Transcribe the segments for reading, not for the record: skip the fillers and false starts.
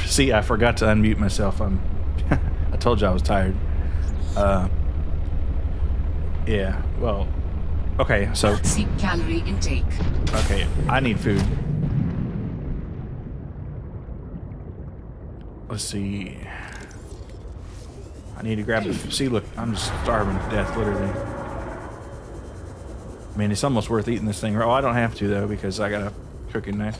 See, I forgot to unmute myself. I told you I was tired. Yeah, well, okay, so... See calorie intake. Okay, I need food. Let's see. I need to grab the... See, look, I'm just starving to death, literally. I mean, it's almost worth eating this thing. Oh, I don't have to, though, because I got a cooking knife.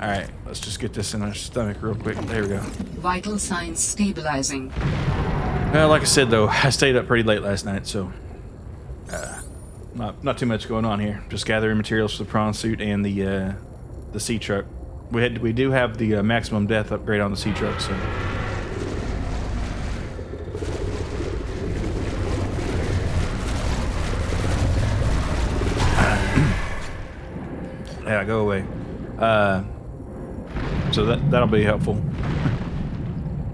Alright, let's just get this in our stomach real quick. There we go. Vital signs stabilizing. Well, like I said, though, I stayed up pretty late last night, so... Not too much going on here. Just gathering materials for the prawn suit and the sea truck. We do have the maximum death upgrade on the sea truck, so... Yeah, go away. So that'll be helpful.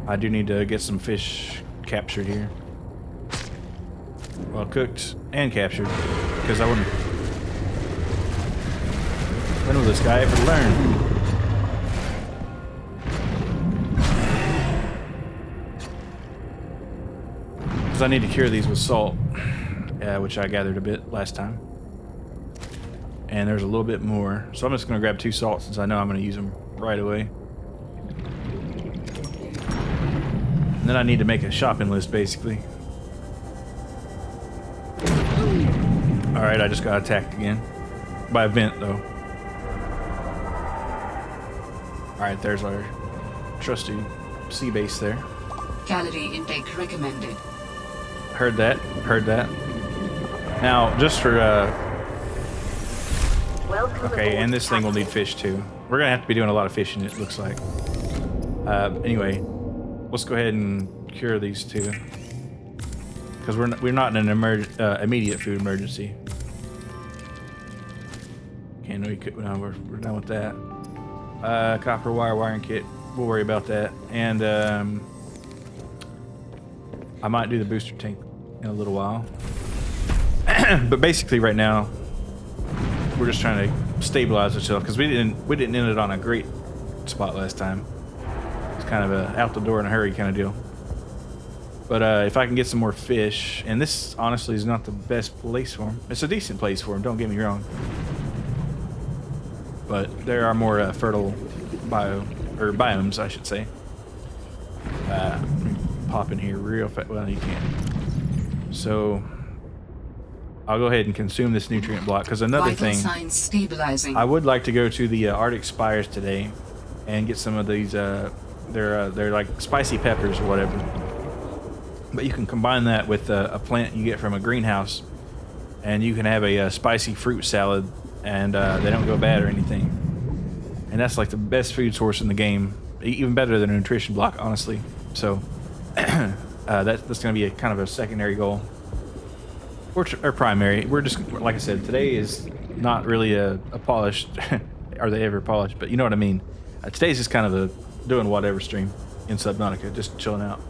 I do need to get some fish captured here. Well, cooked and captured, because I wouldn't... When will this guy ever learn? Because I need to cure these with salt, which I gathered a bit last time. And there's a little bit more, so I'm just going to grab 2 salts since I know I'm going to use them right away. And then I need to make a shopping list, basically. Alright, I just got attacked again. By a vent, though. Alright, there's our trusty sea base there. Calorie intake recommended. Heard that. Heard that. Now, just for... Okay, and this thing will need fish, too. We're going to have to be doing a lot of fishing, it looks like. Anyway, let's go ahead and cure these 2. Because we're not in an immediate food emergency. Okay, no, we're done with that. Copper wire wiring kit. We'll worry about that. And I might do the booster tank in a little while. But basically, right now, we're just trying to stabilize ourselves because we didn't end it on a great spot last time. It's kind of a out the door in a hurry kind of deal. But if I can get some more fish, and this honestly is not the best place for them. It's a decent place for them, don't get me wrong. But there are more fertile biomes, I should say. Let me pop in here real fast. Well, you can't. So I'll go ahead and consume this nutrient block because another thing, signs stabilizing. I would like to go to the Arctic Spires today and get some of these. They're like spicy peppers or whatever. But you can combine that with a plant you get from a greenhouse, and you can have a spicy fruit salad, and they don't go bad or anything. And that's like the best food source in the game, even better than a nutrition block, honestly. So that's going to be a kind of a secondary goal, or primary. We're just, like I said, today is not really a polished. Are they ever polished? But you know what I mean. Today's just kind of a doing whatever stream in Subnautica, just chilling out.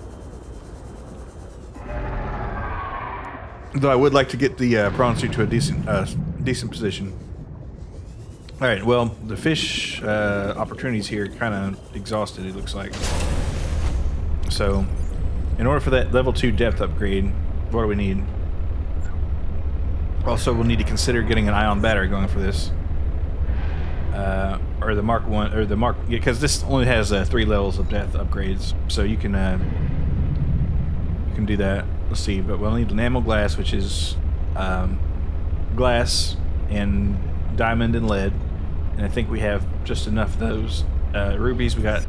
Though I would like to get the prawn suit to a decent position. All right, well, the fish opportunities here kind of exhausted, it looks like. So, in order for that level 2 depth upgrade, what do we need? Also, we'll need to consider getting an ion battery going for this. Or the Mark 1, or the Mark, because this only has 3 levels of depth upgrades, so you can do that. Let's see, but we'll need enamel glass, which is glass and diamond and lead, and I think we have just enough of those. Rubies, we got.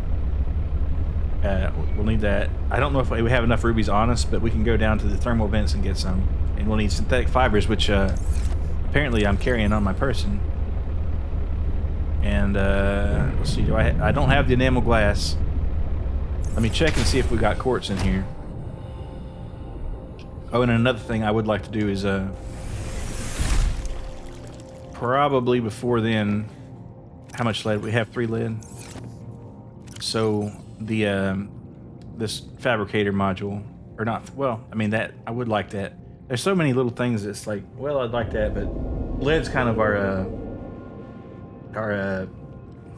We'll need that. I don't know if we have enough rubies on us, but we can go down to the thermal vents and get some. And we'll need synthetic fibers, which apparently I'm carrying on my person. And let's see, I don't have the enamel glass. Let me check and see if we got quartz in here. Oh, and another thing I would like to do is probably before then, how much lead? We have 3 lead. So the this fabricator module, or not, well, I mean, that I would like that. There's so many little things that's like, well, I'd like that, but lead's kind of our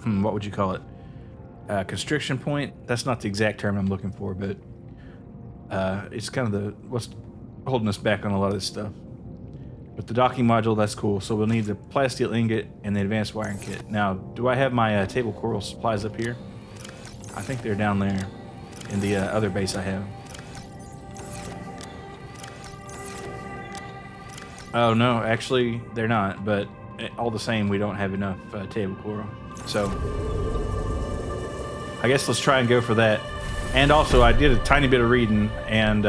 what would you call it? Constriction point. That's not the exact term I'm looking for, but it's kind of what's holding us back on a lot of this stuff. But the docking module, that's cool. So we'll need the plasteel ingot and the advanced wiring kit. Now, do I have my table coral supplies up here? I think they're down there in the other base I have. Oh no, actually they're not, but all the same we don't have enough table coral. So I guess let's try and go for that. And also I did a tiny bit of reading, and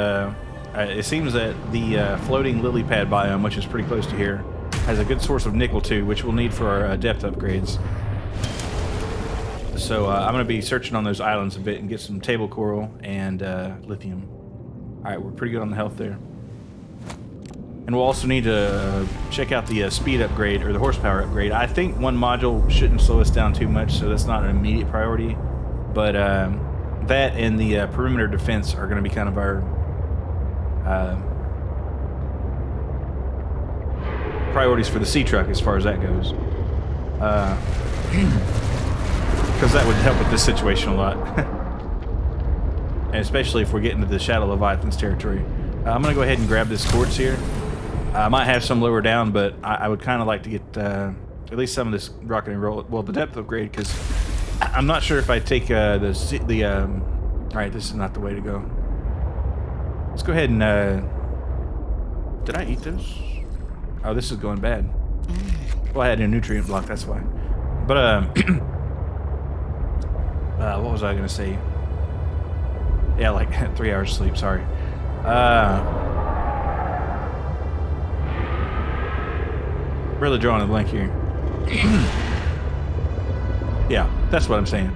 it seems that the floating lily pad biome, which is pretty close to here, has a good source of nickel too, which we'll need for our depth upgrades. So I'm going to be searching on those islands a bit and get some table coral and lithium. Alright, we're pretty good on the health there. And we'll also need to check out the speed upgrade, or the horsepower upgrade. I think one module shouldn't slow us down too much, so that's not an immediate priority. But that and the perimeter defense are going to be kind of our priorities for the sea truck as far as that goes. Because that would help with this situation a lot. And especially if we're getting to the Shadow Leviathan's territory. I'm going to go ahead and grab this quartz here. I might have some lower down, but I would kind of like to get at least some of this rocket and roll. Well, the depth upgrade, because I'm not sure if I take all right, this is not the way to go. Let's go ahead and did I eat this? Oh, this is going bad. Well, I had a nutrient block, that's why. But what was I gonna say? Yeah, like 3 hours sleep. Sorry. Really drawing a blank here. Yeah, that's what I'm saying.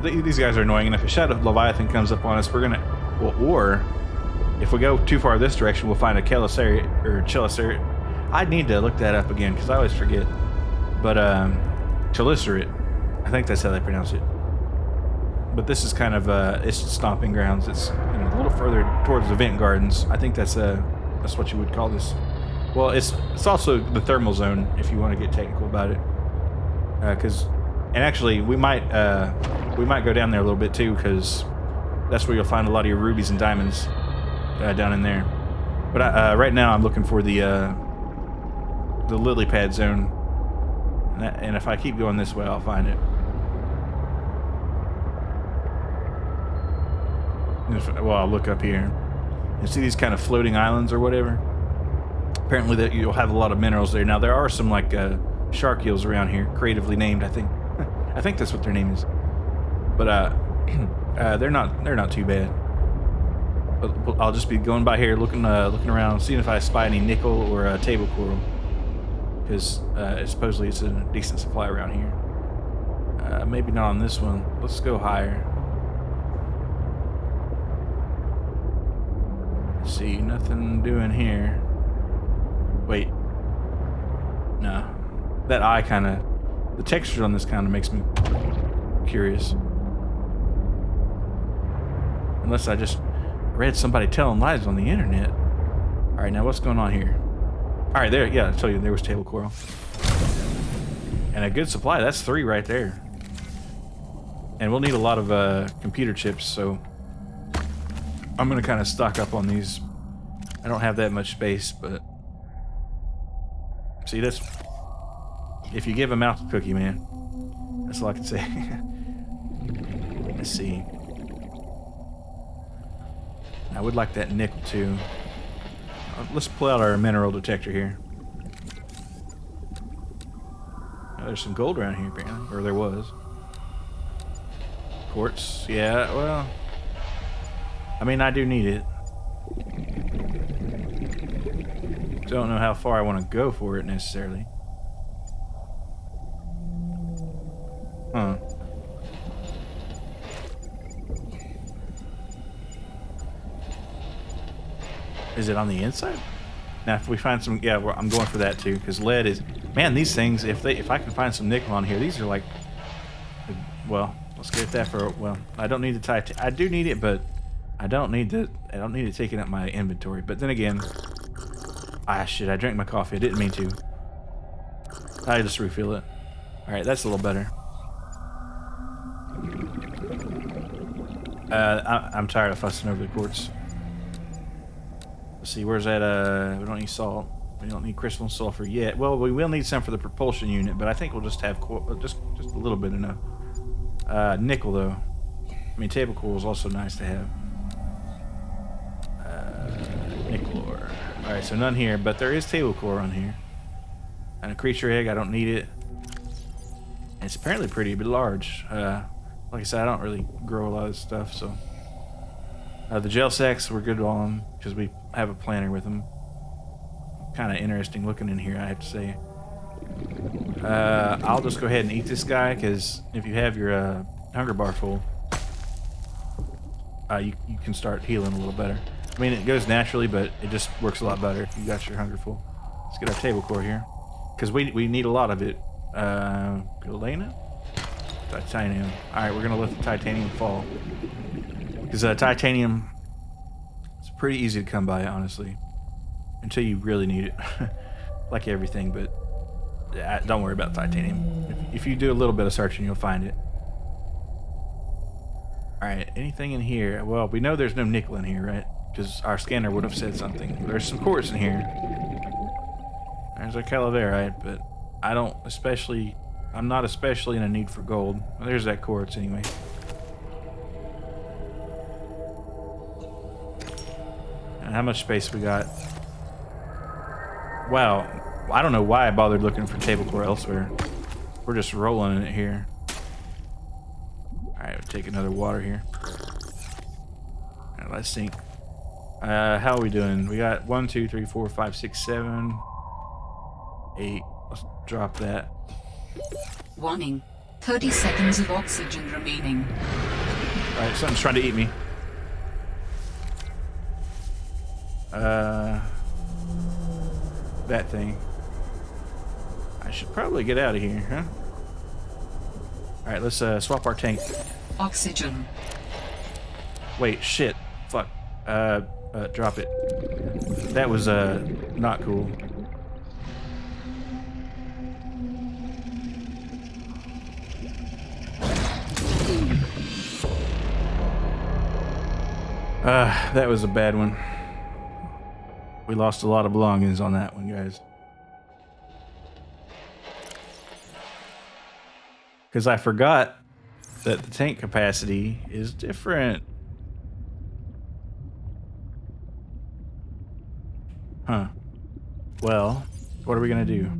These guys are annoying, and if a Shadow Leviathan comes up on us, we're gonna... Well, or if we go too far this direction, we'll find a Chelicerae, or Chelicerae. I need to look that up again, because I always forget. But, Chelicerae. I think that's how they pronounce it. But this is kind of, it's stomping grounds. It's a little further towards the vent gardens. I think that's what you would call this. Well, it's also the thermal zone, if you want to get technical about it. And actually, we might go down there a little bit too, because that's where you'll find a lot of your rubies and diamonds down in there. But right now, I'm looking for the lily pad zone, and if I keep going this way, I'll find it. Well, I'll look up here. You see these kind of floating islands or whatever? Apparently that you'll have a lot of minerals there. Now there are some like shark eels around here, creatively named, I think. I think that's what their name is. But they're not too bad. But I'll just be going by here, looking around, seeing if I spy any nickel or table coral, because supposedly it's a decent supply around here. Maybe not on this one. Let's go higher. Let's see, nothing doing here. Wait. No. That eye kind of... The texture on this kind of makes me curious. Unless I just read somebody telling lies on the internet. Alright, now what's going on here? Alright, there. Yeah, I told you there was table coral. And a good supply. That's 3 right there. And we'll need a lot of computer chips, so... I'm going to kind of stock up on these. I don't have that much space, but... See, that's... If you give a mouth a cookie, man. That's all I can say. Let's see. I would like that nickel, too. Let's pull out our mineral detector here. Oh, there's some gold around here, apparently. Or there was. Quartz. Yeah, well... I mean, I do need it. Don't know how far I want to go for it necessarily. Huh. Is it on the inside? Now, if we find some, yeah, I'm going for that too, because lead is, man, these things. If I can find some nickel on here, these are like, well, let's get that for. Well, I don't need the titanium. I do need it, but. I don't need it taking up my inventory. But then again, shit, I drank my coffee. I didn't mean to. I just refill it. Alright, that's a little better. I'm tired of fussing over the quartz. Let's see, where's that? We don't need salt. We don't need crystalline sulfur yet. Well, we will need some for the propulsion unit, but I think we'll just have just a little bit enough. Nickel, though. I mean, table coral is also nice to have. Nickel ore. All right, so none here, but there is table coral on here. And a creature egg, I don't need it. And it's apparently pretty large. Like I said, I don't really grow a lot of this stuff, so. The gel sacks, we're good on them because we have a planter with them. Kind of interesting looking in here, I have to say. I'll just go ahead and eat this guy because if you have your hunger bar full, you can start healing a little better. I mean, it goes naturally, but it just works a lot better if you got your hunger full. Let's get our table core here because we need a lot of it. Galena? Titanium. Alright, we're going to let the titanium fall. Because titanium, it's pretty easy to come by, honestly. Until you really need it. Like everything, but don't worry about titanium. If you do a little bit of searching, you'll find it. Alright, anything in here? Well, we know there's no nickel in here, right? Because our scanner would have said something. There's some quartz in here. There's our calaverite, but I don't especially... I'm not especially in a need for gold. Well, there's that quartz anyway. And how much space we got? Wow. I don't know why I bothered looking for table core elsewhere. We're just rolling in it here. Alright, we'll take another water here. Alright, let's sink. How are we doing? We got 1, 2, 3, 4, 5, 6, 7, 8. Let's drop that. Warning. 30 seconds of oxygen remaining. Alright, something's trying to eat me. That thing. I should probably get out of here, huh? Alright, let's swap our tank. Oxygen. Wait, shit. Fuck. Drop it. That was not cool. That was a bad one. We lost a lot of belongings on that one, guys. Because I forgot that the tank capacity is different. Huh. Well, what are we gonna do?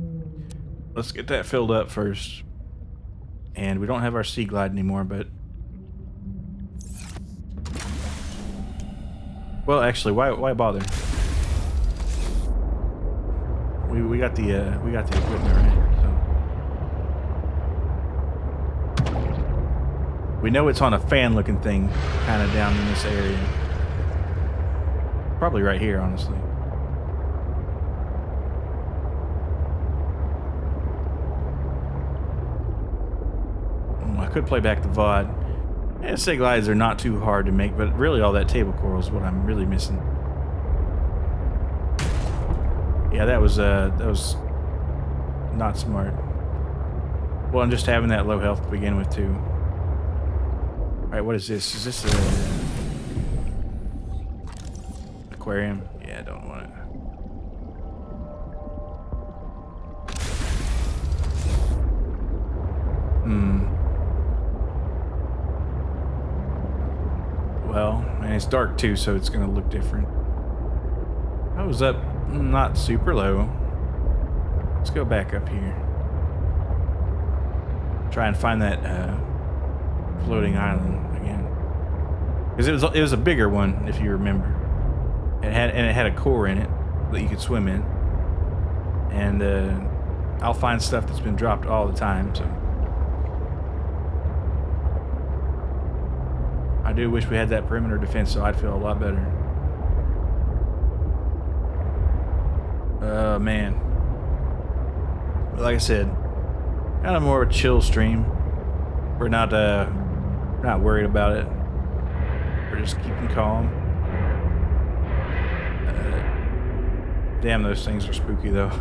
Let's get that filled up first. And we don't have our sea glide anymore, but... Well, actually, why bother? We got the equipment, right? So we know it's on a fan-looking thing, kind of down in this area. Probably right here, honestly. I could play back the VOD. Yeah, say glides are not too hard to make, but really all that table coral is what I'm really missing. Yeah, that was not smart. Well, I'm just having that low health to begin with too. All right, what is this? Is this a aquarium? Yeah, I don't want it. Well, and it's dark too, so it's gonna look different. I was up not super low. Let's go back up here. Try and find that floating island again. Because it was a bigger one, if you remember. It had a core in it that you could swim in. And I'll find stuff that's been dropped all the time, so. I do wish we had that perimeter defense, so I'd feel a lot better. Oh, man. Like I said, kind of more of a chill stream. We're not worried about it. We're just keeping calm. Damn, those things are spooky, though.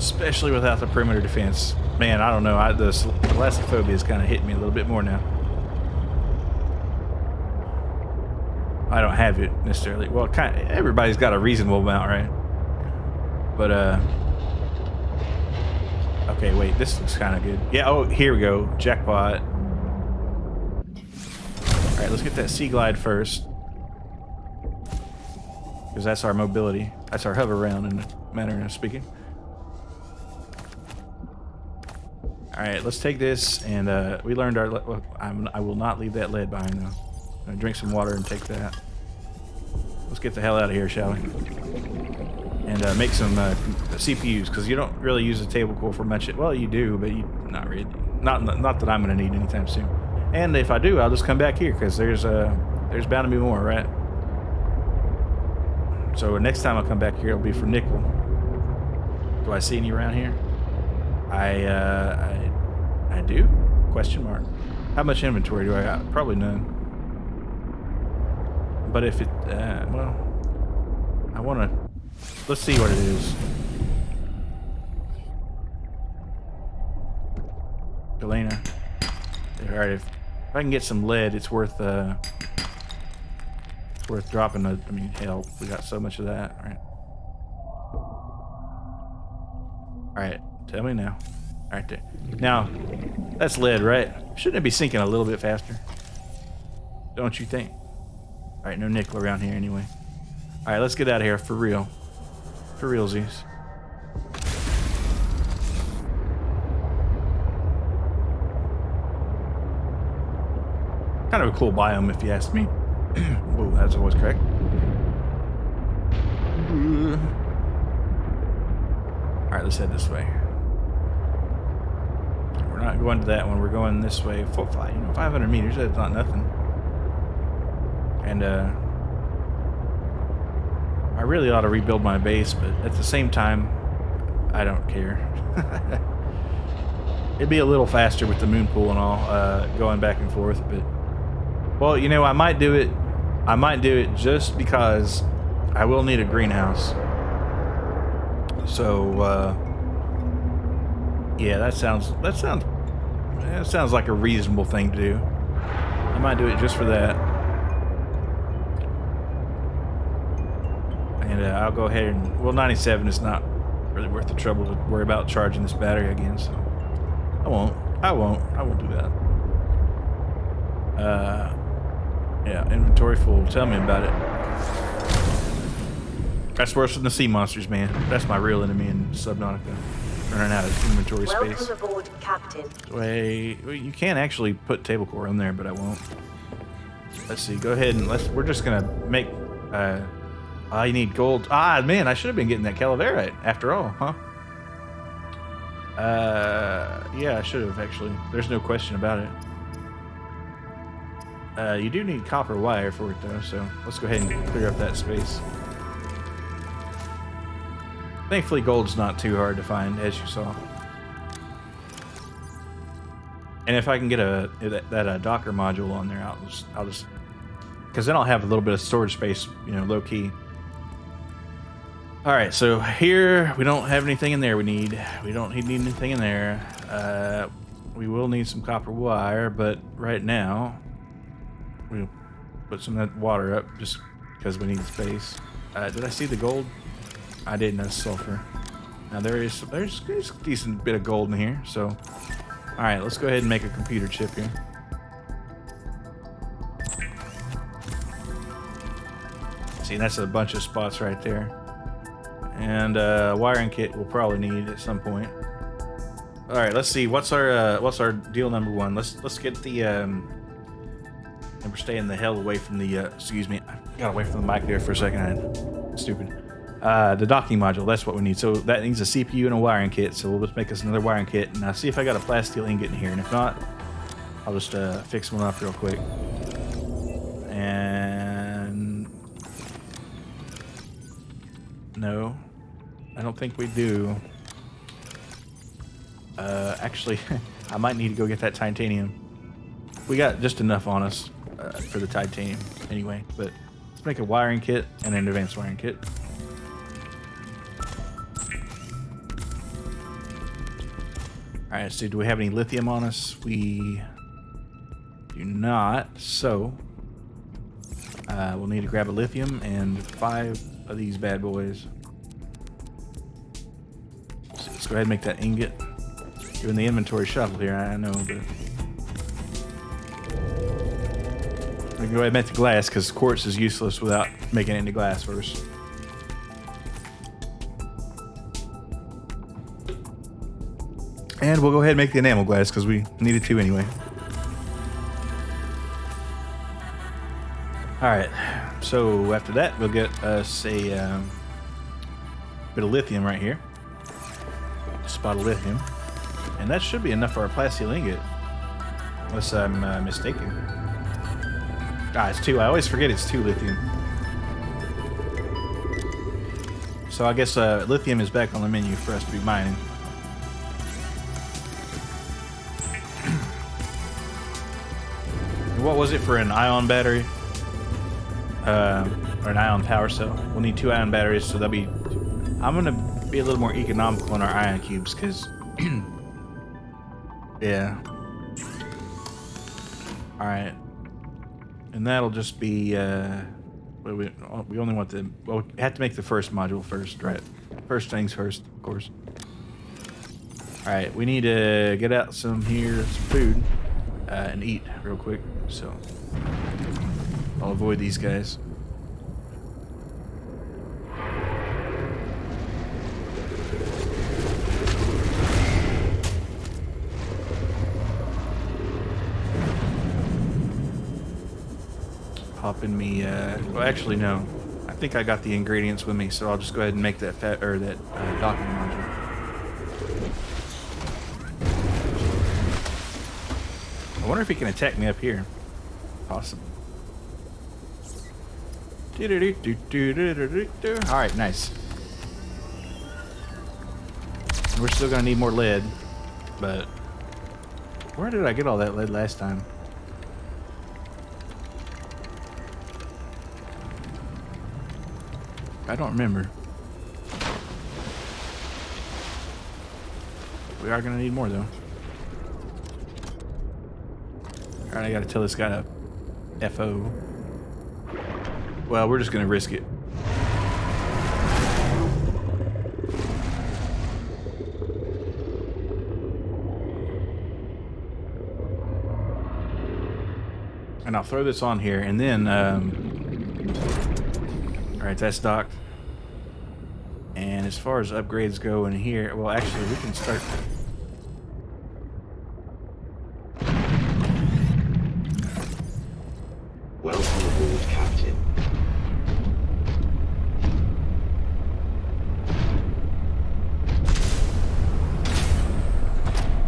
especially without the perimeter defense. Man, I don't know. The thalassophobia is kind of hitting me a little bit more now. I don't have it necessarily. Well, everybody's got a reasonable amount, right? But okay, wait. This looks kind of good. Yeah. Oh, here we go. Jackpot. All right, let's get that sea glide first, because that's our mobility. That's our hover round in a manner of speaking. All right, let's take this, and we learned our. Well, I will not leave that lead behind though. I'm gonna drink some water and take that. Let's get the hell out of here, shall we? And make some CPUs, because you don't really use a table core for much. Well, you do, but you not really. Not that I'm gonna need anytime soon. And if I do, I'll just come back here, because there's bound to be more, right? So next time I come back here, it'll be for nickel. Do I see any around here? I do? Question mark. How much inventory do I got? Probably none. But if it, well, I want to, let's see what it is. Galena. Alright, if I can get some lead, it's worth dropping I mean, hell, we got so much of that, right? Alright, tell me now. Right there. Now, that's lead, right? Shouldn't it be sinking a little bit faster? Don't you think? Alright, no nickel around here anyway. Alright, let's get out of here for real. For realsies. Kind of a cool biome if you ask me. Whoa, that's always correct. Alright, let's head this way. We're not going to that one, we're going this way. 500 meters, that's not nothing. And I really ought to rebuild my base, but at the same time, I don't care. It'd be a little faster with the moon pool and all, going back and forth, but well, you know, I might do it just because I will need a greenhouse. So yeah, that sounds like a reasonable thing to do. I might do it just for that. And I'll go ahead and, well, 97 is not really worth the trouble to worry about charging this battery again, so I won't do that. Yeah, inventory full. Tell me about it. That's worse than the sea monsters, man. That's my real enemy in Subnautica. Running out of inventory space. Welcome aboard, Captain. Wait, you can actually put table core in there, but I won't. Let's see. Go ahead and we're just gonna make. I need gold. Ah, man, I should have been getting that calaverite after all, huh? Yeah, I should have actually. There's no question about it. You do need copper wire for it though, so let's go ahead and clear up that space. Thankfully, gold's not too hard to find, as you saw. And if I can get that Docker module on there, I'll just, because then I'll have a little bit of storage space, you know, low key. All right, so here we don't have anything in there. We don't need anything in there. We will need some copper wire, but right now we'll put some of that water up just because we need space. Did I see the gold? I didn't. That's sulfur. Now there's a decent bit of gold in here. So, all right, let's go ahead and make a computer chip here. See, that's a bunch of spots right there. And wiring kit we'll probably need at some point. All right, let's see. What's our deal number one? Let's get the and we're staying the hell away from the excuse me, I got away from the mic there for a second. Stupid. The docking module, that's what we need. So that needs a CPU and a wiring kit. So we'll just make us another wiring kit. And I'll see if I got a plasteel ingot in here. And if not, I'll just fix one up real quick. And no, I don't think we do. Actually, I might need to go get that titanium. We got just enough on us for the titanium anyway. But let's make a wiring kit and an advanced wiring kit. Alright, so do we have any lithium on us? We do not, so we'll need to grab a lithium and 5 of these bad boys. So let's go ahead and make that ingot. Doing the inventory shuffle here, I know, but we can go ahead and make the glass because quartz is useless without making it into glass first. And we'll go ahead and make the enamel glass because we needed to anyway. Alright, so after that, we'll get us a bit of lithium right here. A spot of lithium. And that should be enough for our plasteel ingot. Unless I'm mistaken. Ah, it's 2. I always forget it's 2 lithium. So I guess lithium is back on the menu for us to be mining. What was it for an ion battery? Or an ion power cell? We'll need 2 ion batteries, so that'll be... I'm gonna be a little more economical on our ion cubes, because... yeah. Alright. And that'll just be, we only want the... Well, we have to make the first module first, right? First things first, of course. Alright, we need to get out some food, and eat real quick, so... I'll avoid these guys. Pop in me, well actually no. I think I got the ingredients with me, so I'll just go ahead and make that docking module. I wonder if he can attack me up here. Possible. Alright, nice. We're still gonna need more lead, but where did I get all that lead last time? I don't remember. We are gonna need more though. Alright, I gotta tell this guy to FO. Well, we're just gonna risk it. And I'll throw this on here, and then, alright, that's docked. And as far as upgrades go in here, well, actually, we can start. Welcome aboard, Captain.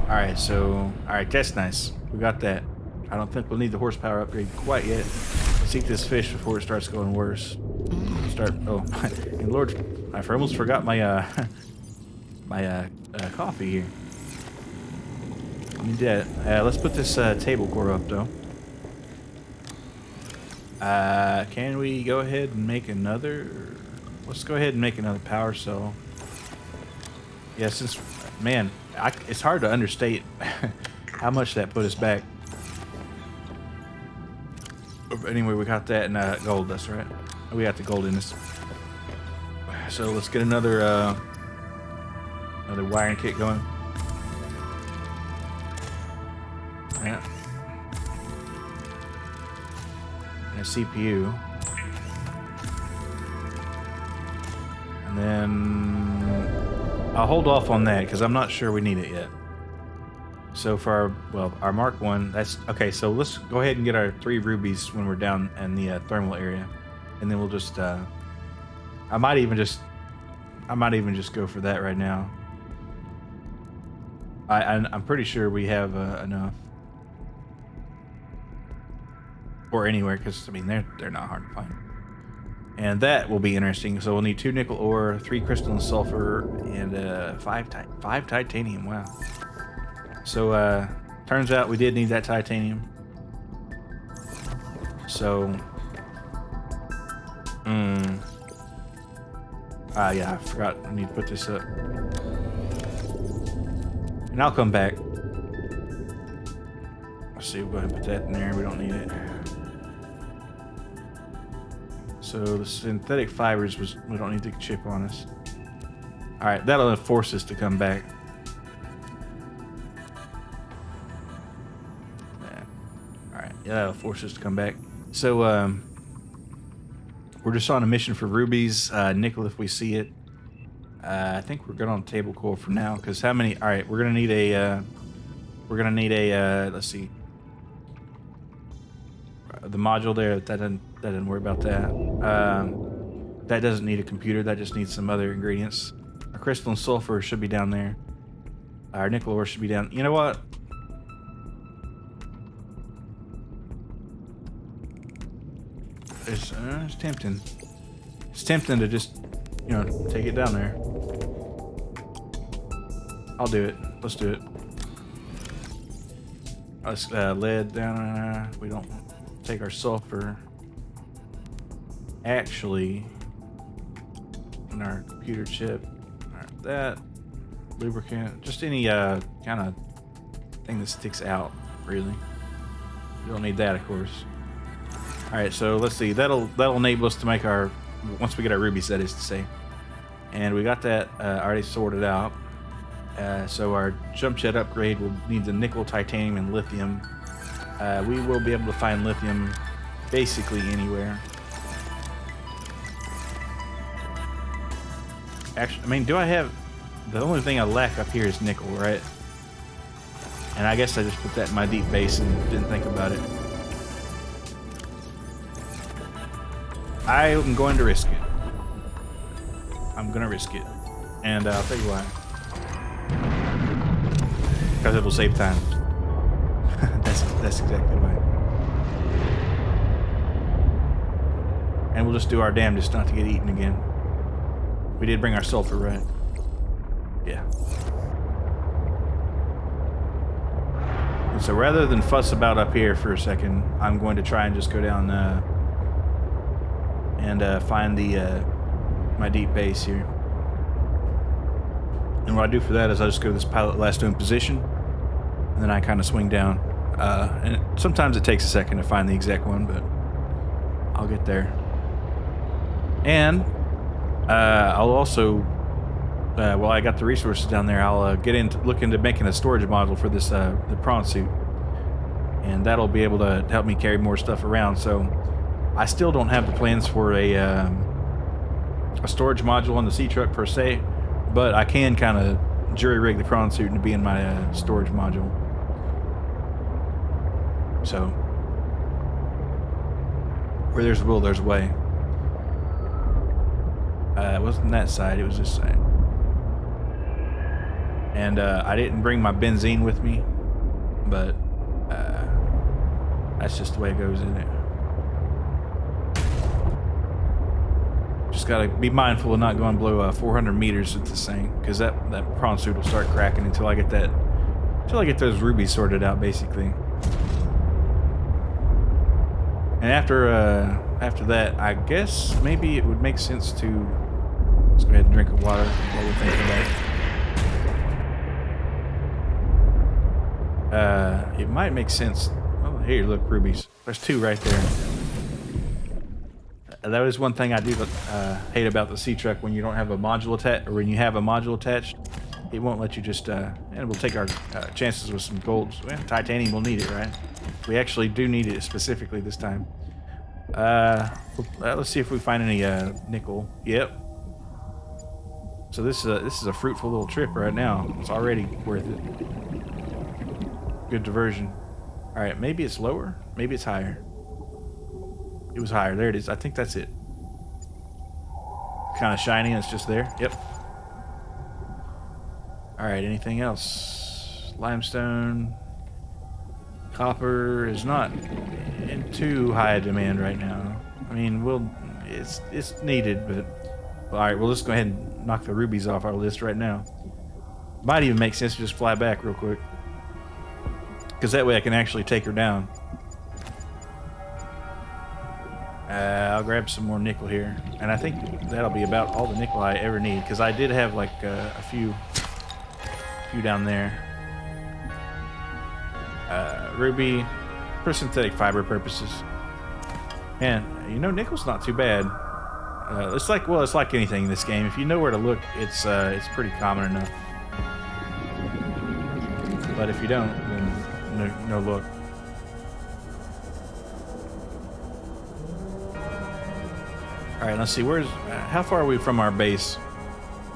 Alright, so, alright, that's nice. We got that. I don't think we'll need the horsepower upgrade quite yet. Let's eat this fish before it starts going worse. Oh, and Lord, I almost forgot my, coffee here. Need that. Let's put this, table core up, though. Can we go ahead and make another? Let's go ahead and make another power cell. Yeah, since, man, it's hard to understate how much that put us back. Anyway, we got that in gold, that's right. We got the gold in this. So let's get another wiring kit going. Yeah. And a CPU. And then I'll hold off on that because I'm not sure we need it yet. So for our Mark 1, that's okay. So let's go ahead and get our 3 rubies when we're down in the thermal area, and then we'll just I might even just go for that right now. I'm pretty sure we have enough, or anywhere, because I mean they're not hard to find, and that will be interesting. So we'll need 2 nickel ore, 3 crystalline sulfur, and 5 titanium. Wow. So turns out we did need that titanium. So yeah, I forgot I need to put this up. And I'll come back. Let's see, we'll go ahead and put that in there. We don't need it. So the synthetic fibers we don't need the chip on us. Alright, that'll force us to come back. Alright, yeah, that'll force us to come back. So we're just on a mission for rubies, nickel if we see it. I think we're good on table core for now, because how many? Alright, we're gonna need a let's see. The module there, that doesn't worry about that. That doesn't need a computer, that just needs some other ingredients. Our crystal and sulfur should be down there. Our nickel ore should be down. You know what? It's tempting. It's tempting to just, you know, take it down there. I'll do it. Let's do it. Let's lead down. We don't take our sulfur. Actually, in our computer chip, that lubricant, just any kind of thing that sticks out. Really, you don't need that, of course. All right, so let's see. That'll enable us to make our, once we get our rubies, that is to say, and we got that already sorted out. So our jump jet upgrade will need the nickel, titanium, and lithium. We will be able to find lithium basically anywhere. Actually, I mean, do I have... The only thing I lack up here is nickel, right? And I guess I just put that in my deep base and didn't think about it. I am going to risk it. I'm going to risk it. And I'll tell you why. Because it'll save time. That's exactly why. And we'll just do our damnedest not to get eaten again. We did bring our sulfur, right? Yeah. And so rather than fuss about up here for a second, I'm going to try and just go down and find the my deep base here. And what I do for that is I just go to this pilot last-known position, and then I kind of swing down. And sometimes it takes a second to find the exact one, but I'll get there. And I'll also, while I got the resources down there, I'll look into making a storage module for this the prawn suit, and that'll be able to help me carry more stuff around. So I still don't have the plans for a storage module on the sea truck per se, but I can kind of jury rig the prawn suit into being my storage module. So where there's a will, there's a way. It wasn't that side, it was this side. And I didn't bring my benzene with me, but that's just the way it goes, isn't it? Just gotta be mindful of not going below 400 meters at this thing, because that prawn suit will start cracking until I get those rubies sorted out, basically. And after that, I guess maybe it would make sense to let's go ahead and drink of water while we're thinking about it. It might make sense. Oh, here, look, rubies. There's two right there. That is one thing I do hate about the sea truck when you don't have a module attached, or when you have a module attached, it won't let you just. And we'll take our chances with some gold. Well, titanium, we'll need it, right? We actually do need it specifically this time. Let's see if we find any nickel. Yep. So this is a fruitful little trip right now. It's already worth it. Good diversion. All right, maybe it's lower. Maybe it's higher. It was higher. There it is. I think that's it. Kind of shiny and it's just there. Yep. All right, anything else? Limestone. Copper is not in too high a demand right now. I mean, it's needed, but all right, we'll just go ahead and knock the rubies off our list right now. Might even make sense to just fly back real quick, because that way I can actually take her down. I'll grab some more nickel here, and I think that'll be about all the nickel I ever need, because I did have like a few down there. ruby for synthetic fiber purposes. Man, you know, nickel's not too bad. It's like anything in this game. If you know where to look, it's pretty common enough. But if you don't, then no look. All right, let's see. How far are we from our base?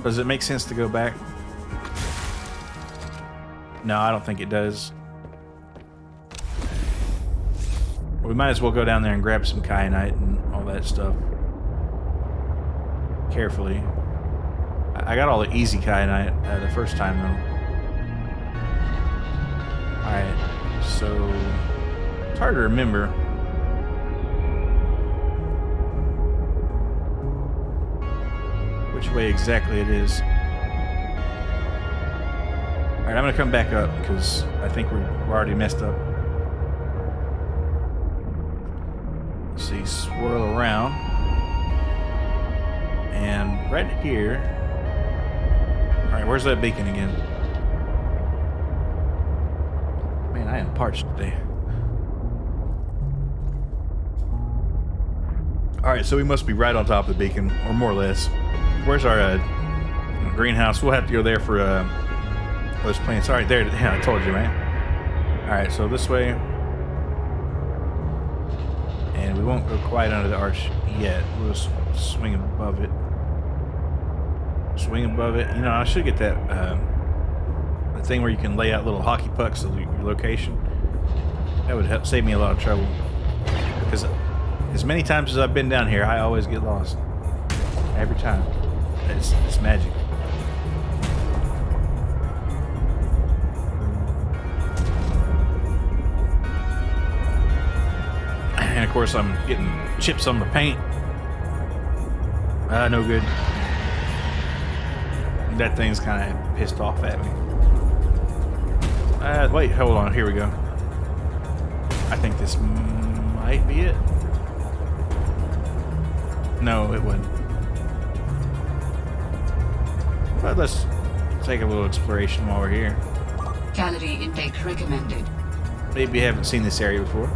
Does it make sense to go back? No, I don't think it does. We might as well go down there and grab some kyanite and all that stuff. Carefully. I got all the easy kyanite the first time though. Alright, so it's hard to remember. Which way exactly it is. Alright, I'm gonna come back up because I think we're already messed up. Let's see, swirl around. And right here. Alright, where's that beacon again? Man, I am parched today. Alright, so we must be right on top of the beacon, or more or less. Where's our greenhouse? We'll have to go there for those plants. Alright, there. Yeah, I told you, man. Alright, so this way. And we won't go quite under the arch yet. We'll just swing above it. Swing above it. You know, I should get that the thing where you can lay out little hockey pucks of your location. That would help save me a lot of trouble. Because as many times as I've been down here, I always get lost. Every time. It's magic. And of course I'm getting chips on the paint. No good. That thing's kind of pissed off at me. Wait, hold on. Here we go. I think this might be it. No, it wouldn't. But let's take a little exploration while we're here. Calorie intake recommended. Maybe you haven't seen this area before.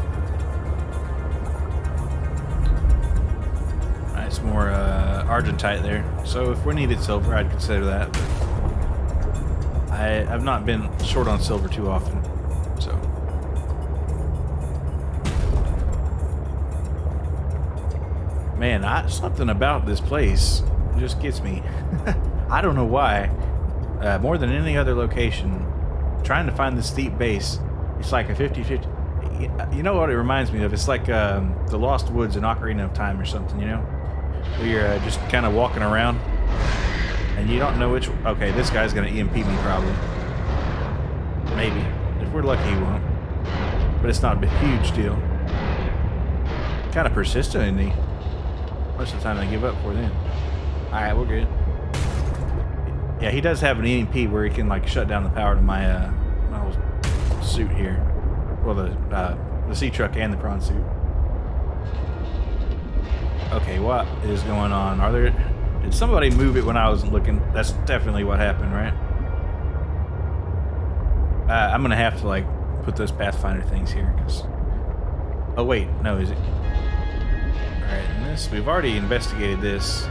It's more argentite there. So if we needed silver, I'd consider that. But I've not been short on silver too often. So. Man, something about this place just gets me. I don't know why. More than any other location, trying to find the steep base, it's like a 50-50. You know what it reminds me of? It's like the Lost Woods in Ocarina of Time or something, you know? Where you're just kind of walking around, and you don't know which... Okay, this guy's going to EMP me probably. Maybe. If we're lucky, he won't. But it's not a huge deal. Kind of persistent, isn't he? Most of the time I give up for then. Alright, we're good. Yeah, he does have an EMP where he can like shut down the power to my my whole suit here. Well, the sea truck and the prawn suit. Okay, what is going on? Did somebody move it when I wasn't looking? That's definitely what happened, right? I'm gonna have to like put those Pathfinder things here, cause. Oh wait, no, is it? All right, and this we've already investigated this.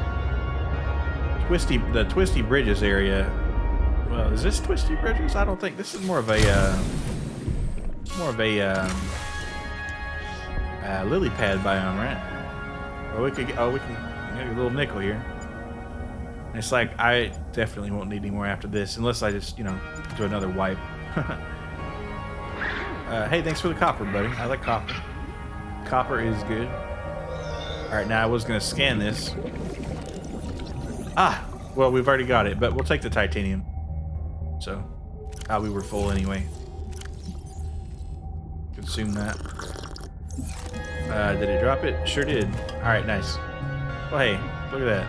The Twisty Bridges area. Well, is this Twisty Bridges? I don't think this is more of a lily pad biome, right? Well, we can get a little nickel here. And it's like I definitely won't need any more after this, unless I just do another wipe. Hey, thanks for the copper, buddy. I like copper. Copper is good. All right, now I was gonna scan this. Ah, well, we've already got it, but we'll take the titanium. So, we were full anyway. Consume that. Did it drop it? Sure did. Alright, nice. Well, hey, look at that.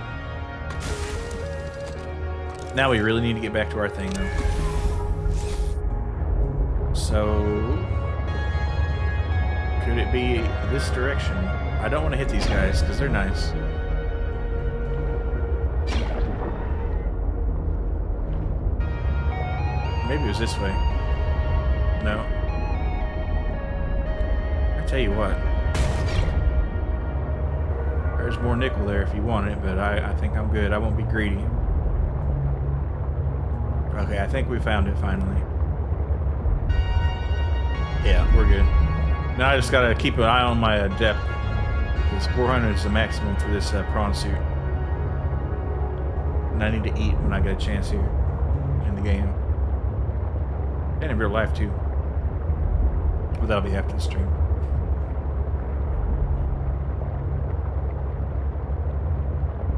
Now we really need to get back to our thing, though. So, could it be this direction? I don't want to hit these guys, because they're nice. Maybe it was this way. No. tell you what. There's more nickel there if you want it, but I think I'm good. I won't be greedy. Okay, I think we found it finally. Yeah, we're good. Now I just gotta keep an eye on my depth. Because 400 is the maximum for this prawn suit. And I need to eat when I get a chance here in the game. And in real life too. But that'll be after the stream.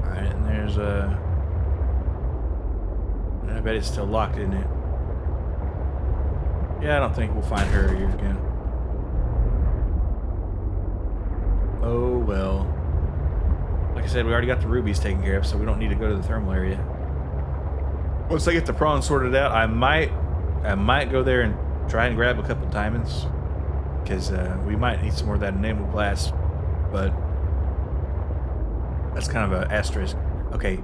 Alright, and there's a... I bet it's still locked, isn't it? Yeah, I don't think we'll find her here again. Oh well. Like I said, we already got the rubies taken care of, so we don't need to go to the thermal area. Once I get the prawn sorted out, I might go there and try and grab a couple diamonds, because we might need some more of that enamel glass, but that's kind of an asterisk. Okay.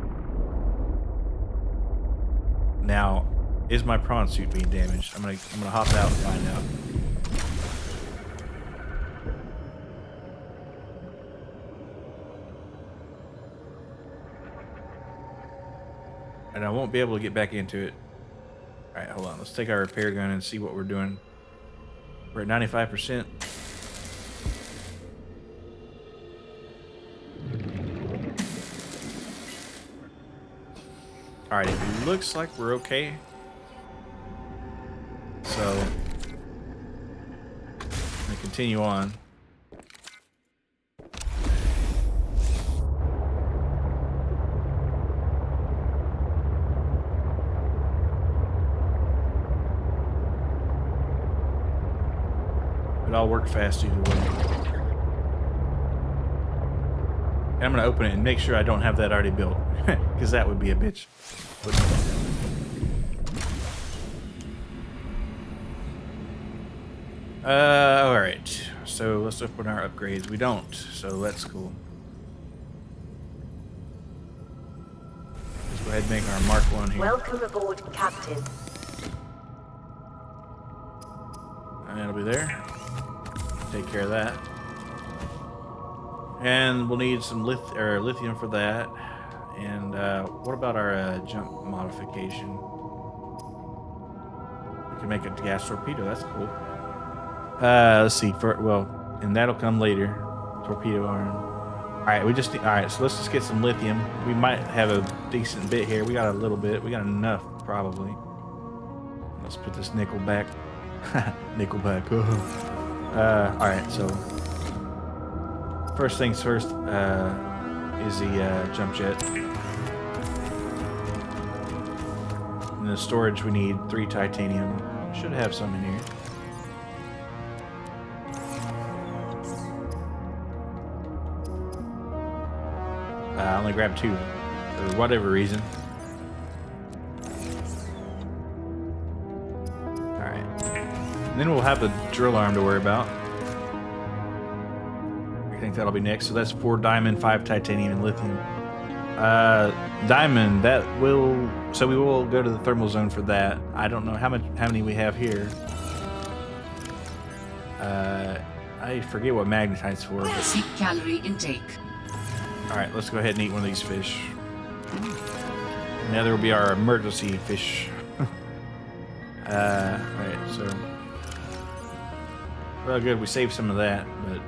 Now, is my prawn suit being damaged? I'm gonna hop out and find out. And I won't be able to get back into it. Alright, hold on. Let's take our repair gun and see what we're doing. We're at 95%. Alright, it looks like we're okay. So, I'm gonna continue on. But I'll work fast either way. And I'm gonna open it and make sure I don't have that already built, because that would be a bitch. Alright. So let's open our upgrades. We don't, so that's cool. Let's go ahead and make our Mark 1 here. Welcome aboard, Captain. And it'll be there. Take care of that. And we'll need some lithium for that. And what about our jump modification? We can make a gas torpedo. That's cool. Let's see. And that'll come later. Torpedo arm. All right, we just need, all right. So let's just get some lithium. We might have a decent bit here. We got a little bit. We got enough probably. Let's put this nickel back. Nickel back. All right. So first things first is the jump jet. In the storage, we need 3 titanium. Should have some in here. I only grabbed 2 for whatever reason. Alright. And then we'll have the drill arm to worry about. I think that'll be next. So that's 4 diamond, 5 titanium, and lithium. Diamond, that will... So we will go to the thermal zone for that. I don't know how many we have here. I forget what magnetite's for. But... Seek calorie intake. Alright, let's go ahead and eat one of these fish. Now there will be our emergency fish. Alright, so... Well, good, we saved some of that, but...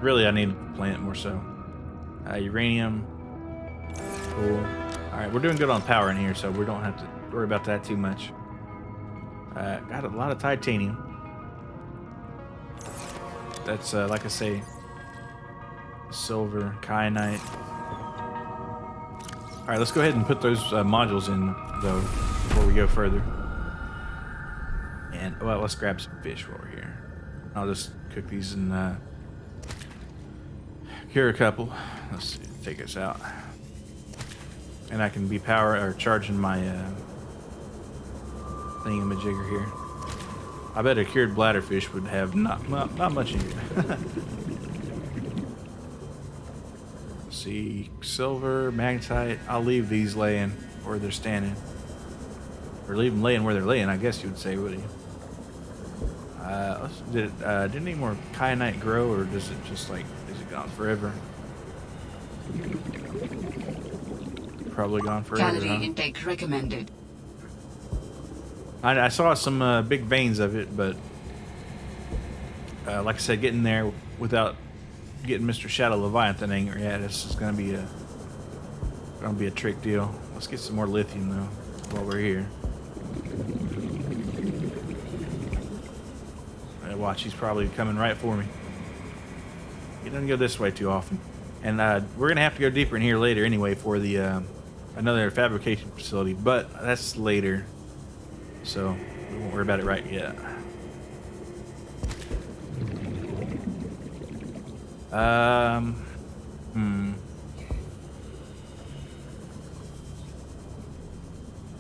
Really, I need to plant more so. Uranium. Cool. Alright, we're doing good on power in here, so we don't have to worry about that too much. Got a lot of titanium. That's, like I say... Silver, kyanite. Alright, let's go ahead and put those modules in, though, before we go further. And, well, let's grab some fish while we're here. I'll just cook these and cure a couple. Let's see, take this out. And I can be charging my thingamajigger here. I bet a cured bladderfish would have not much in it. See, silver, magnetite. I'll leave these laying where they're standing. Or leave them laying where they're laying, I guess you would say, wouldn't you? Did any more kyanite grow, or does it just like, is it gone forever? Probably gone forever. Calorie Huh? intake recommended. I saw some big veins of it, but like I said, getting there without getting Mr. Shadow Leviathan angry at us is gonna be a trick deal. Let's get some more lithium though while we're here. Watch, he's probably coming right for me. He doesn't go this way too often. And we're going to have to go deeper in here later anyway for the another fabrication facility, but that's later. So we won't worry about it right yet.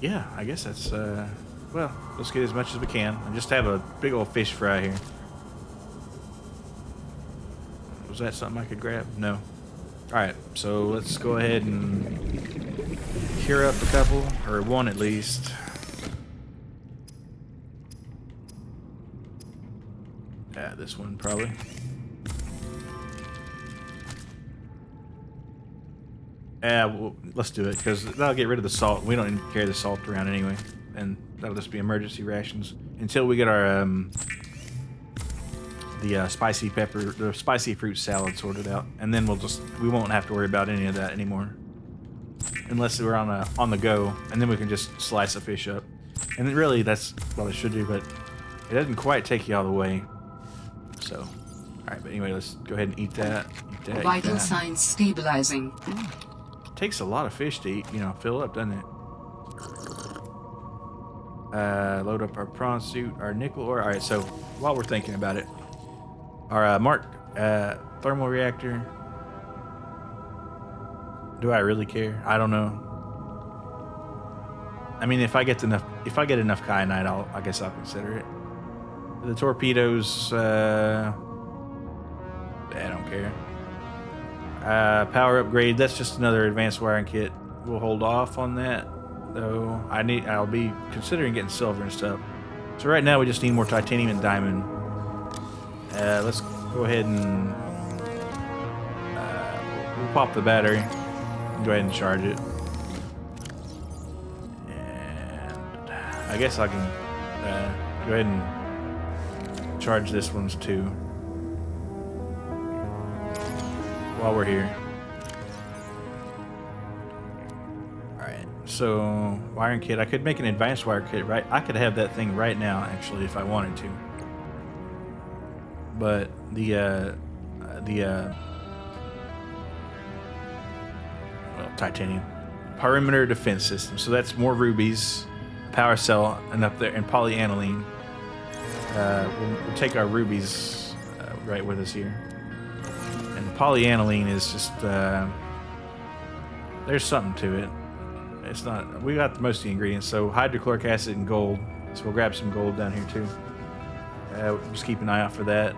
Yeah, I guess that's well, let's get as much as we can. I just have a big old fish fry here. Was that something I could grab? No. Alright, so let's go ahead and cure up a couple, or one at least. Yeah, this one probably. Yeah, well, let's do it, because that'll get rid of the salt. We don't need to carry the salt around anyway. And that'll just be emergency rations until we get our the spicy fruit salad sorted out, and then we won't have to worry about any of that anymore, unless we're on the go, and then we can just slice a fish up. And really, that's what I should do, but it doesn't quite take you all the way. So, all right, but anyway, let's go ahead and eat that. Vital signs stabilizing. It takes a lot of fish to eat, fill up, doesn't it? Load up our prawn suit, our nickel ore. All right, so while we're thinking about it, our thermal reactor. Do I really care? I don't know. I mean, if I get enough kyanite, I guess I'll consider it. The torpedoes, I don't care. Power upgrade. That's just another advanced wiring kit. We'll hold off on that. Though I'll be considering getting silver and stuff. So right now we just need more titanium and diamond. Let's go ahead and we'll pop the battery and go ahead and charge it. And I guess I can go ahead and charge this one's too while we're here. So, wiring kit. I could make an advanced wire kit, right? I could have that thing right now, actually, if I wanted to. But titanium perimeter defense system. So that's more rubies, power cell, and up there, and polyaniline. We'll take our rubies right with us here. And polyaniline is just there's something to it. It's not. We got most of the ingredients. So hydrochloric acid and gold. So we'll grab some gold down here too. Just keep an eye out for that.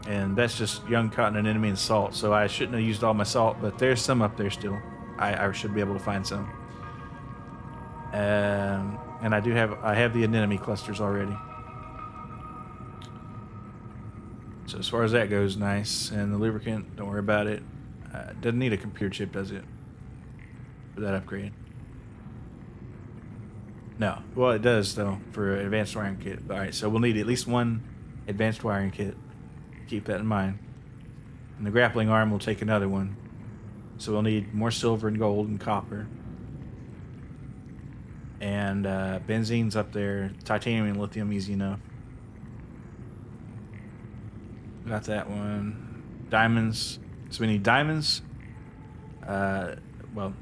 And that's just young cotton, anemone, and salt. So I shouldn't have used all my salt, but there's some up there still. I should be able to find some. And I have the anemone clusters already. So as far as that goes, nice. And the lubricant, don't worry about it. Doesn't need a computer chip, does it? For that upgrade. No. Well, it does, though, for an advanced wiring kit. All right, so we'll need at least one advanced wiring kit. Keep that in mind. And the grappling arm will take another one. So we'll need more silver and gold and copper. And benzene's up there. Titanium and lithium, easy enough. Got that one. Diamonds. So we need diamonds. Well,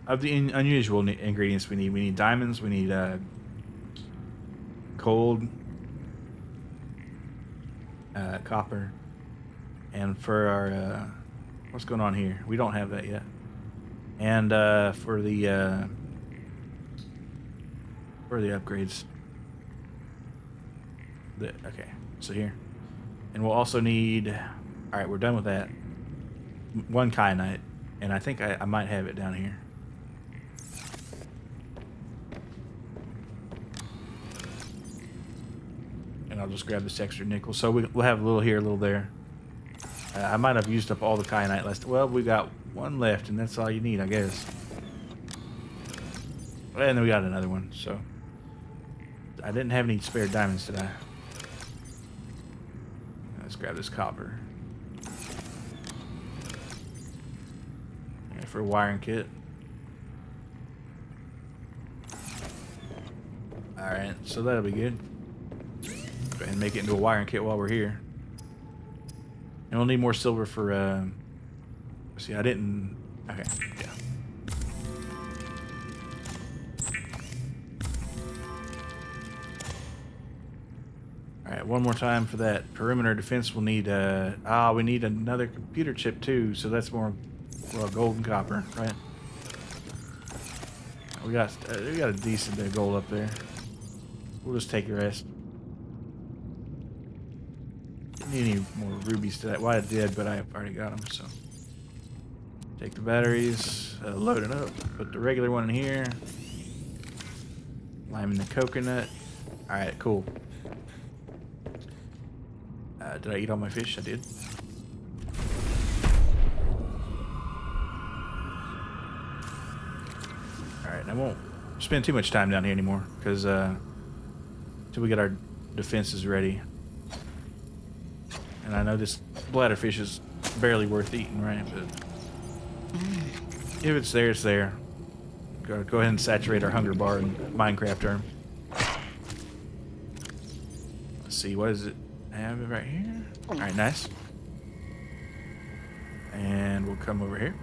of the unusual ingredients we need diamonds, we need gold, copper, and for our what's going on here? We don't have that yet. And for the upgrades. Okay, so here, and we'll also need. All right, we're done with that. One kyanite, and I think I might have it down here. and I'll just grab this extra nickel. So we'll have a little here, a little there. I might have used up all the kyanite last. Well, we got one left, and that's all you need, I guess. And then we got another one. So I didn't have any spare diamonds, did I? Let's grab this copper. Yeah, for a wiring kit. Alright, so that'll be good. Go ahead and make it into a wiring kit while we're here. And we'll need more silver for, see, I didn't... Okay, yeah. Alright, one more time for that perimeter defense. We'll need, we need another computer chip too, so that's more, well, gold and copper, right? We got a decent bit of gold up there. We'll just take the rest. Didn't need any more rubies to that. Well, I did, but I already got them, so. Take the batteries, load it up, put the regular one in here. Lime in the coconut. Alright, cool. Did I eat all my fish? I did. Alright, I won't spend too much time down here anymore, because until we get our defenses ready. And I know this bladderfish is barely worth eating, right? But if it's there, it's there. Go ahead and saturate our hunger bar in Minecraft term. Let's see, what is it? I have it right here. Alright, nice. And we'll come over here.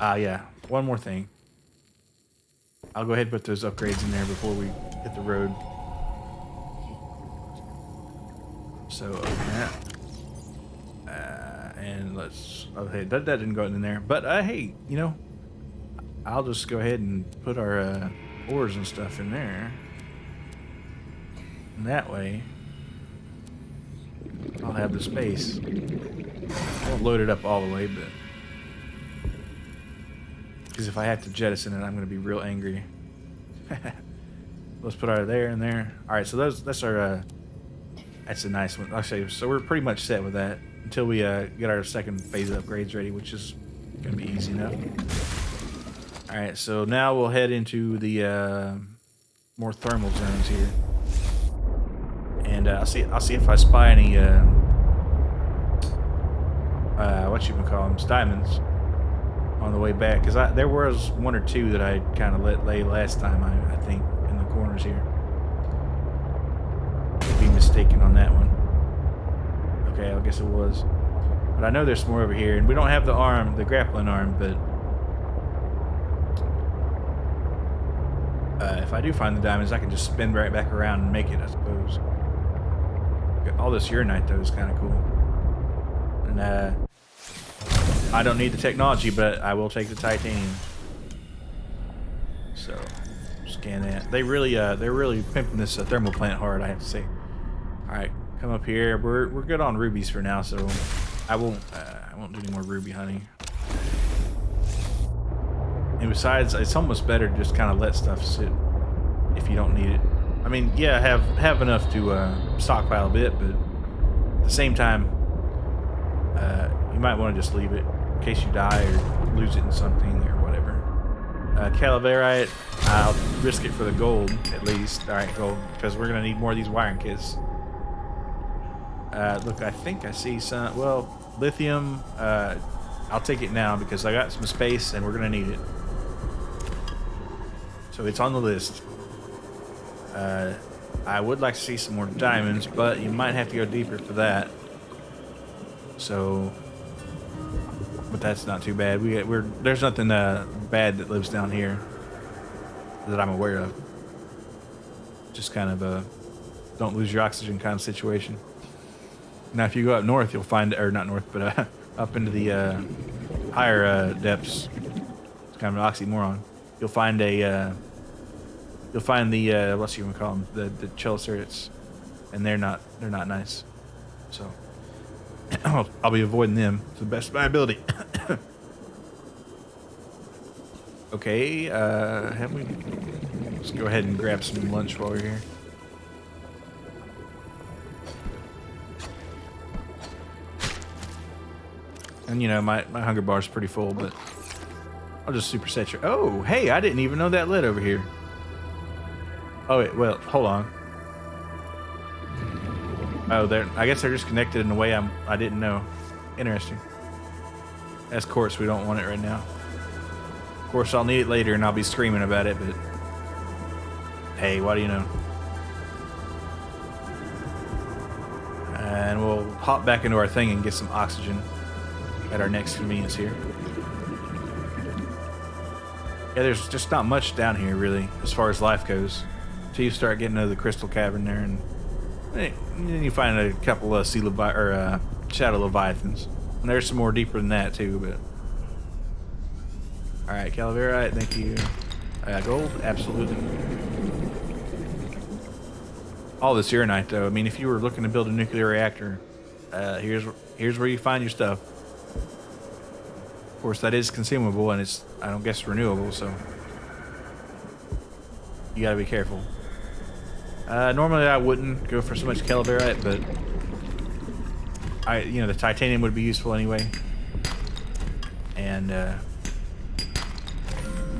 Yeah, one more thing. I'll go ahead and put those upgrades in there before we hit the road. So open that. And let's... Okay, that didn't go in there. But hey, you know, I'll just go ahead and put our ores and stuff in there. And that way, I'll have the space. I won't load it up all the way, but... Because if I have to jettison it, I'm going to be real angry. Let's put our there and there. Alright, so that's our... that's a nice one. Actually, so we're pretty much set with that until we get our second phase of upgrades ready, which is going to be easy enough. Alright, so now we'll head into the more thermal zones here. And I'll see if I spy any what you would call them, diamonds on the way back, because there was one or two that I kind of let lay last time. I think in the corners here. Could be mistaken on that one. Okay, I guess it was. But I know there's more over here, and we don't have the arm, the grappling arm, but if I do find the diamonds, I can just spin right back around and make it, I suppose. All this uranite, though, is kind of cool. And I don't need the technology, but I will take the titanium. So, scan that. They're really pimping this thermal plant hard, I have to say. All right, come up here. We're good on rubies for now, so I won't do any more ruby hunting. And besides, it's almost better to just kind of let stuff sit if you don't need it. I mean, yeah, have enough to stockpile a bit, but at the same time, you might want to just leave it in case you die or lose it in something or whatever. Calaverite, I'll risk it for the gold at least. All right, gold, because we're gonna need more of these wiring kits. Look, I think I see some. Well, lithium. I'll take it now because I got some space and we're gonna need it. So it's on the list. I would like to see some more diamonds, but you might have to go deeper for that. So, but that's not too bad. There's nothing bad that lives down here that I'm aware of. Just kind of a don't lose your oxygen kind of situation. Now, if you go up north, you'll find, or not north, but up into the higher depths. It's kind of an oxymoron. You'll find the what's you gonna call them, the chelicerates, and they're not nice. So I'll be avoiding them to the best of my ability. Okay, have we? Let's go ahead and grab some lunch while we're here. And you know, my hunger bar is pretty full, but I'll just superset your. Oh, hey, I didn't even know that lit over here. Oh, wait, well, hold on. Oh, I guess they're just connected in a way I didn't know. Interesting. That's quartz. We don't want it right now. Of course, I'll need it later, and I'll be screaming about it. But hey, what do you know? And we'll hop back into our thing and get some oxygen at our next convenience here. Yeah, there's just not much down here really, as far as life goes. Until you start getting into the crystal cavern there, and then you find a couple of shadow leviathans. And there's some more deeper than that too, but all right, Calaverite, thank you. Gold, absolutely. All this uranite, though. I mean, if you were looking to build a nuclear reactor, here's where you find your stuff. Of course, that is consumable, and it's, I don't guess, renewable, so you gotta be careful. Normally, I wouldn't go for so much Calaverite, but the titanium would be useful anyway, and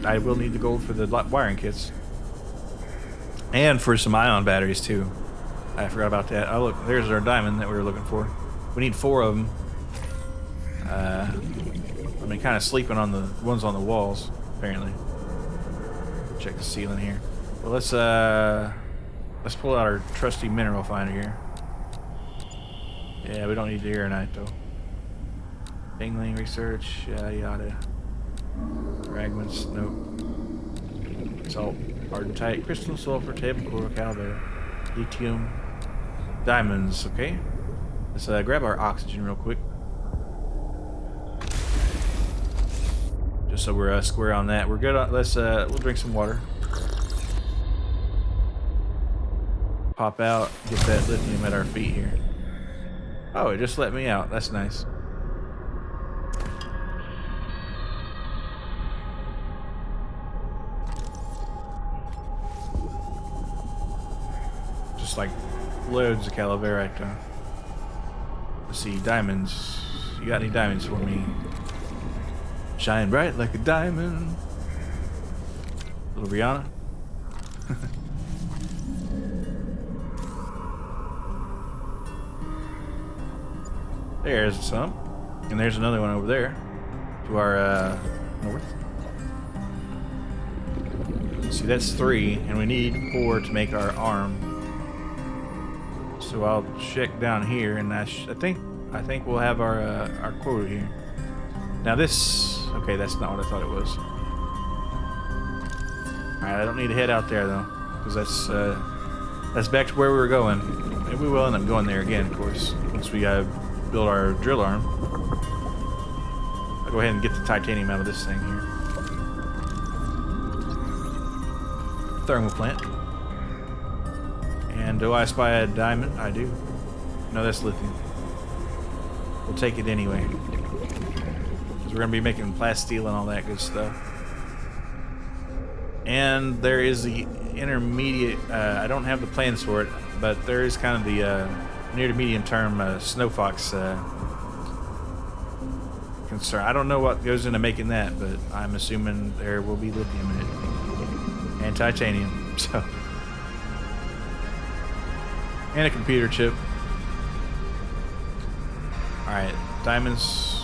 I will need the gold for the wiring kits. And for some ion batteries too. I forgot about that. Oh look, there's our diamond that we were looking for. We need 4 of them. I've been kind of sleeping on the ones on the walls, apparently. Check the ceiling here. Well, let's pull out our trusty mineral finder here. Yeah, we don't need the uranite though. Dingling research, yada yada. Fragments, nope. Salt. Hardentite, crystal, sulfur, table coral, caliber, lithium, diamonds. Okay, let's grab our oxygen real quick, just so we're square on that. We're good. We'll drink some water. Pop out, get that lithium at our feet here. Oh, it just let me out. That's nice. Like loads of Calaverite. Let's see, diamonds. You got any diamonds for me? Shine bright like a diamond. Little Rihanna. There's some. And there's another one over there to our north. See, that's 3, and we need 4 to make our arm. So I'll check down here, and I think we'll have our quota here. Now this, okay, that's not what I thought it was. All right, I don't need to head out there though, because that's back to where we were going. Maybe we will end up going there again, of course, once we build our drill arm. I'll go ahead and get the titanium out of this thing here. Thermal plant. And do I spy a diamond? I do. No, that's lithium. We'll take it anyway. Because we're going to be making plasteel and all that good stuff. And there is the intermediate... I don't have the plans for it, but there is kind of the near to medium term snow fox concern. I don't know what goes into making that, but I'm assuming there will be lithium in it. And titanium, so... And a computer chip. Alright, diamonds.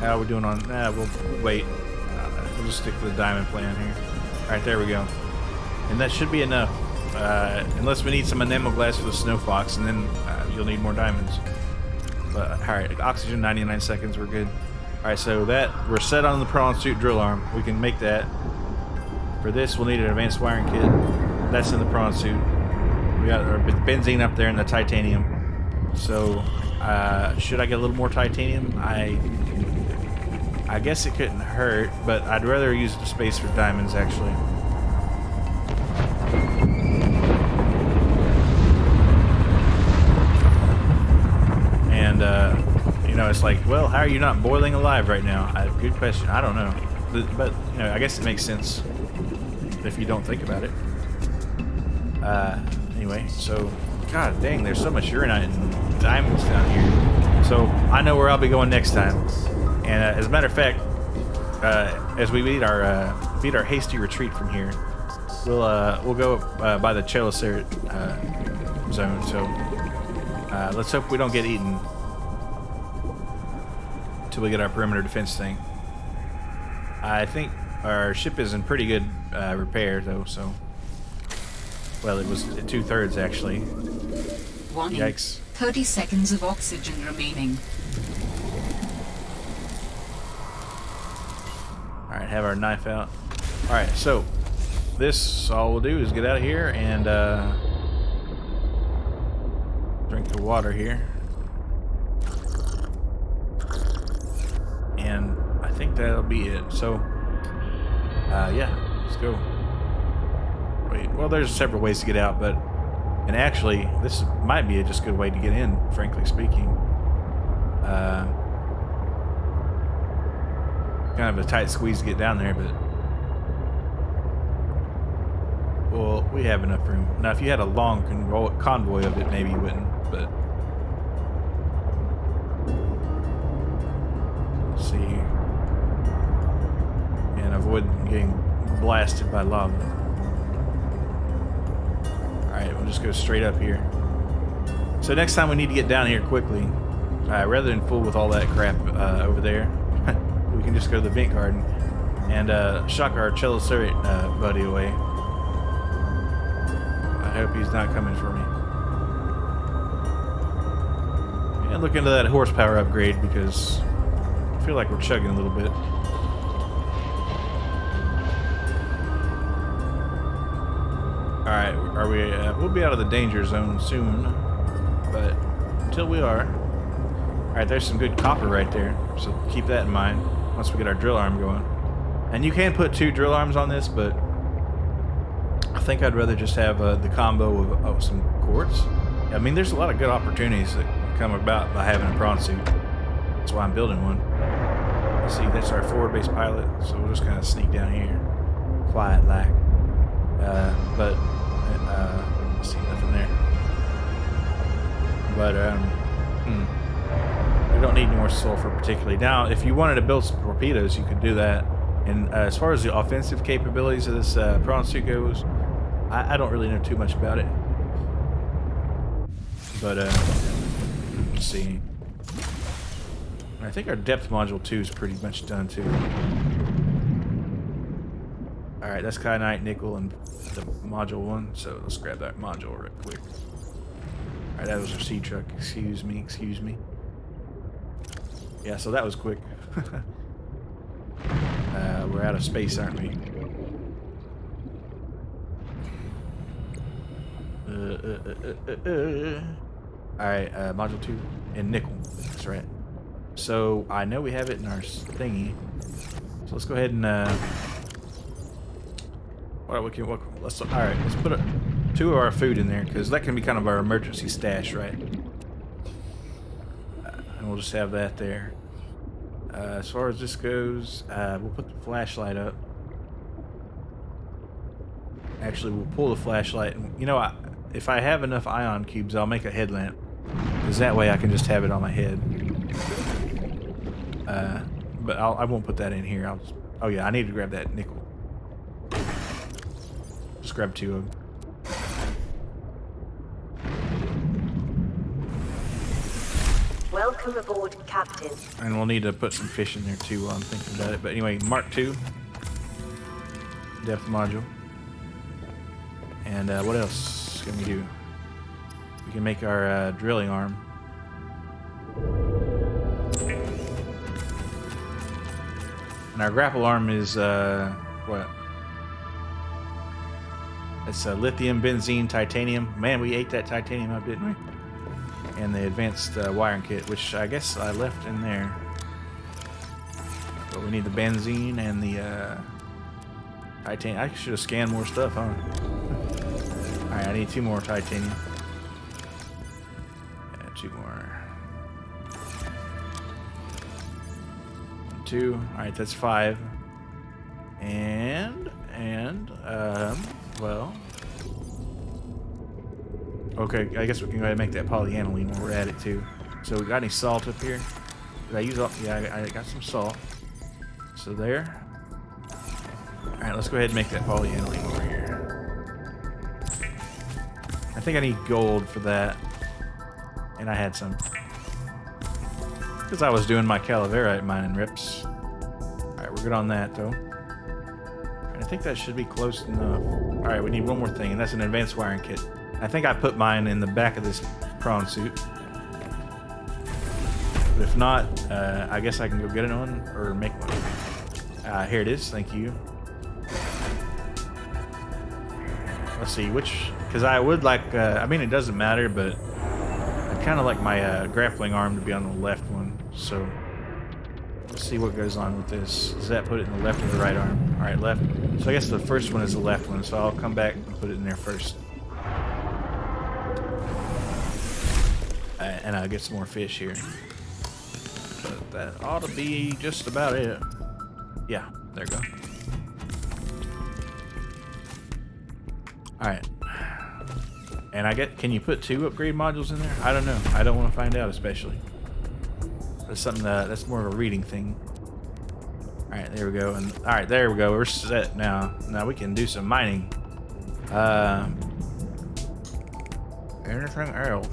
How are we doing on... we'll wait. We'll just stick to the diamond plan here. Alright, there we go. And that should be enough. Unless we need some enamel glass for the snow fox, and then you'll need more diamonds. But, alright, oxygen, 99 seconds, we're good. Alright, so we're set on the prawn suit drill arm. We can make that. For this, we'll need an advanced wiring kit. That's in the prawn suit. We got our benzene up there in the titanium. So, should I get a little more titanium? I guess it couldn't hurt, but I'd rather use the space for diamonds, actually. And, it's like, well, how are you not boiling alive right now? Good question. I don't know. But you know, I guess it makes sense if you don't think about it. Anyway, so god dang, there's so much uranite and diamonds down here. So I know where I'll be going next time. And as a matter of fact, as we beat our hasty retreat from here, we'll go by the Chelicert zone. So let's hope we don't get eaten until we get our perimeter defense thing. I think our ship is in pretty good repair though. So, well, it was 2/3 actually. Warning. Yikes! 30 seconds of oxygen remaining. All right, have our knife out. All right, so this all we'll do is get out of here and drink the water here, and I think that'll be it. So, yeah, let's go. Wait, well, there's several ways to get out, and actually, this might be a just good way to get in, frankly speaking. Kind of a tight squeeze to get down there, but well, we have enough room. Now, if you had a long convoy of it, maybe you wouldn't, but let's see. And avoid getting blasted by lava. Alright, we'll just go straight up here. So next time we need to get down here quickly, rather than fool with all that crap over there, we can just go to the vent garden and shock our Chelicert buddy away. I hope he's not coming for me. And look into that horsepower upgrade because I feel like we're chugging a little bit. Alright, are we? We'll be out of the danger zone soon, but until we are. Alright, there's some good copper right there, so keep that in mind once we get our drill arm going. And you can put 2 drill arms on this, but I think I'd rather just have the combo of some quartz. I mean, there's a lot of good opportunities that come about by having a prawn suit. That's why I'm building one. Let's see, that's our forward base pilot, so we'll just kind of sneak down here. Quiet like. But see, nothing there. But we don't need any more sulfur particularly. Now, if you wanted to build some torpedoes, you could do that. And as far as the offensive capabilities of this prawn suit goes, I don't really know too much about it. But let's see. I think our depth module 2 is pretty much done too. Alright, that's kyanite, nickel, and the module 1, so let's grab that module real quick. Alright, that was our sea truck. Excuse me. Yeah, so that was quick. We're out of space, aren't we? Alright, module 2 and nickel. That's right. So I know we have it in our thingy. So let's go ahead and let's put 2 of our food in there because that can be kind of our emergency stash, right? And we'll just have that there. As far as this goes, we'll put the flashlight up. Actually, we'll pull the flashlight. And, you know, if I have enough ion cubes, I'll make a headlamp. Because that way I can just have it on my head. But I won't put that in here. Oh yeah, I need to grab that nickel. Just grab 2 of them. Welcome aboard, Captain. And we'll need to put some fish in there too while I'm thinking about it. But anyway, Mark II. Depth module. And what else can we do? We can make our drilling arm. And our grapple arm is, what? It's lithium, benzene, titanium. Man, we ate that titanium up, didn't we? And the advanced wiring kit, which I guess I left in there. But we need the benzene and the titanium. I should have scanned more stuff, huh? Alright, I need 2 more titanium. Yeah, 2 more. 1, 2. Alright, that's 5. And well, okay, I guess we can go ahead and make that polyaniline while we're at it too. So we got any salt up here? Did I use all? Yeah, I got some salt. So there. All right, let's go ahead and make that polyaniline over here. I think I need gold for that, and I had some because I was doing my calaverite mining rips. All right, we're good on that though. I think that should be close enough. All right, we need one more thing, and that's an advanced wiring kit. I think I put mine in the back of this prawn suit. But if not, I guess I can go get it on or make one. Here it is. Thank you. Let's see which, because I would like. I mean, it doesn't matter, but I kind of like my grappling arm to be on the left one. So let's see what goes on with this. Does that put it in the left or the right arm? All right, left. So I guess the first one is the left one. So I'll come back and put it in there first. And I'll get some more fish here. But that ought to be just about it. Yeah, there we go. Alright. And I get, can you put 2 upgrade modules in there? I don't know. I don't want to find out especially. That's something that's more of a reading thing. Alright, there we go. And alright, there we go. We're set now. Now we can do some mining. Anything else?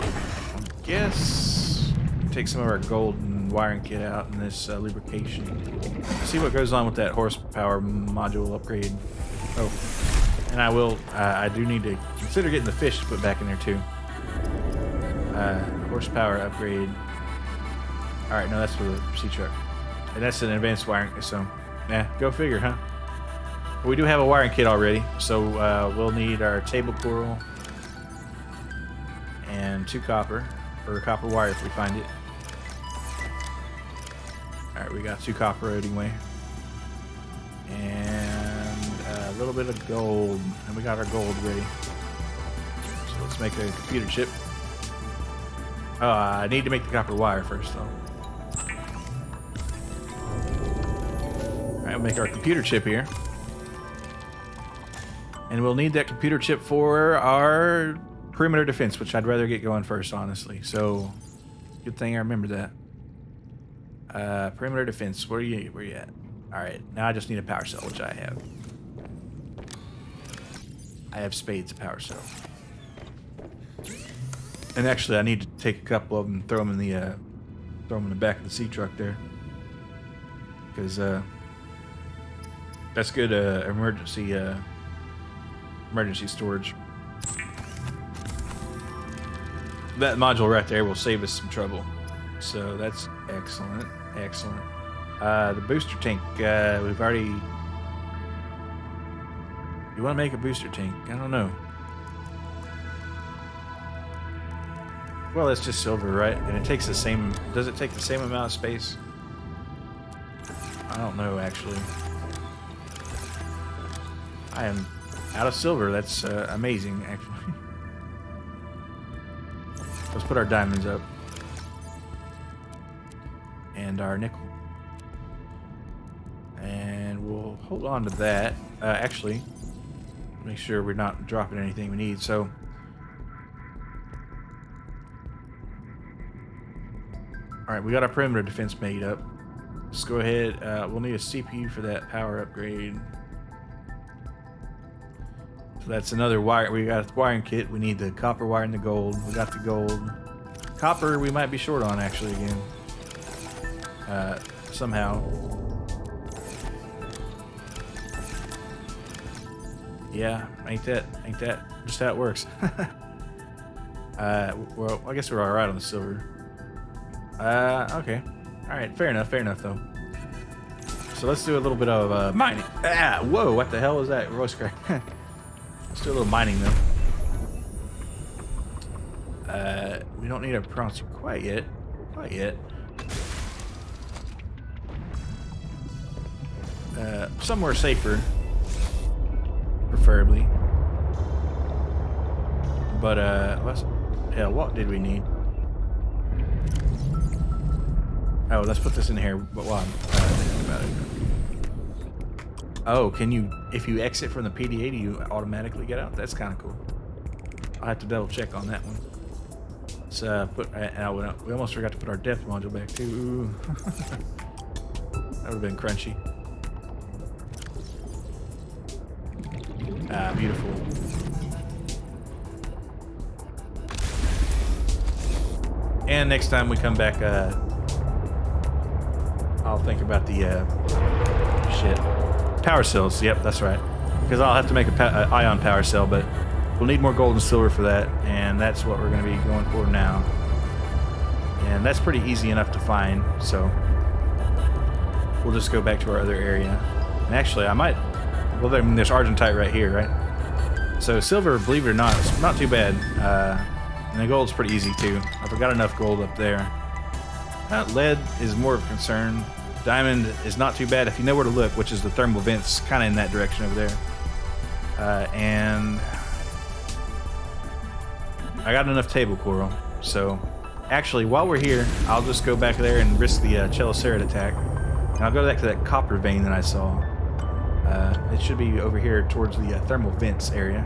I guess take some of our gold and wiring kit out in this lubrication. See what goes on with that horsepower module upgrade. Oh, and I do need to consider getting the fish to put back in there too. Horsepower upgrade. All right, no, that's for the sea truck, and that's an advanced wiring. So, yeah, go figure, huh? But we do have a wiring kit already, so we'll need our table coral and 2 copper. Or copper wire if we find it. Alright, we got 2 copper anyway. And a little bit of gold. And we got our gold ready. So let's make a computer chip. Oh, I need to make the copper wire first though. Alright, we'll make our computer chip here. And we'll need that computer chip for our perimeter defense, which I'd rather get going first, honestly. So, good thing I remember that. Perimeter defense. Where you at? All right. Now I just need a power cell, which I have. I have spades of power cell. And actually, I need to take a couple of them, and throw them in the back of the sea truck there, because that's good emergency storage. That module right there will save us some trouble. So that's excellent. Excellent. The booster tank, we've already... You want to make a booster tank? I don't know. Well, it's just silver, right? And it takes the same... Does it take the same amount of space? I don't know, actually. I am out of silver. That's amazing, actually. Let's put our diamonds up. And our nickel. And we'll hold on to that. Actually, make sure we're not dropping anything we need. So, alright, we got our perimeter defense made up. Let's go ahead. We'll need a CPU for that power upgrade. So that's another wire. We got a wiring kit. We need the copper wire and the gold. We got the gold. Copper we might be short on actually again. Somehow. Yeah, ain't that just how it works. Well, I guess we're all right on the silver. Okay. All right, fair enough though. So let's do a little bit of mining. Whoa, what the hell was that? Voice crack. Let's do a little mining though. We don't need a prawn suit quite yet. Somewhere safer, preferably. But what did we need? Oh, let's put this in here. But while I'm thinking about it, Oh, can you, if you exit from the PDA, do you automatically get out? That's kind of cool. I'll have to double check on that one. Let's we almost forgot to put our depth module back too. Ooh. That would have been crunchy. Ah, beautiful. And next time we come back, I'll think about the power cells. Yep, that's right. Because I'll have to make a ion power cell, but we'll need more gold and silver for that, and that's what we're going to be going for now. And that's pretty easy enough to find, so we'll just go back to our other area. And actually, I might. Well, I mean, there's argentite right here, right? So silver, believe it or not, it's not too bad. And the gold's pretty easy too. I've got enough gold up there. Lead is more of a concern. Diamond is not too bad if you know where to look, which is the thermal vents, kind of in that direction over there. And I got enough table coral. So actually, while we're here, I'll just go back there and risk the Chelocerat attack. And I'll go back to that copper vein that I saw. It should be over here towards the thermal vents area.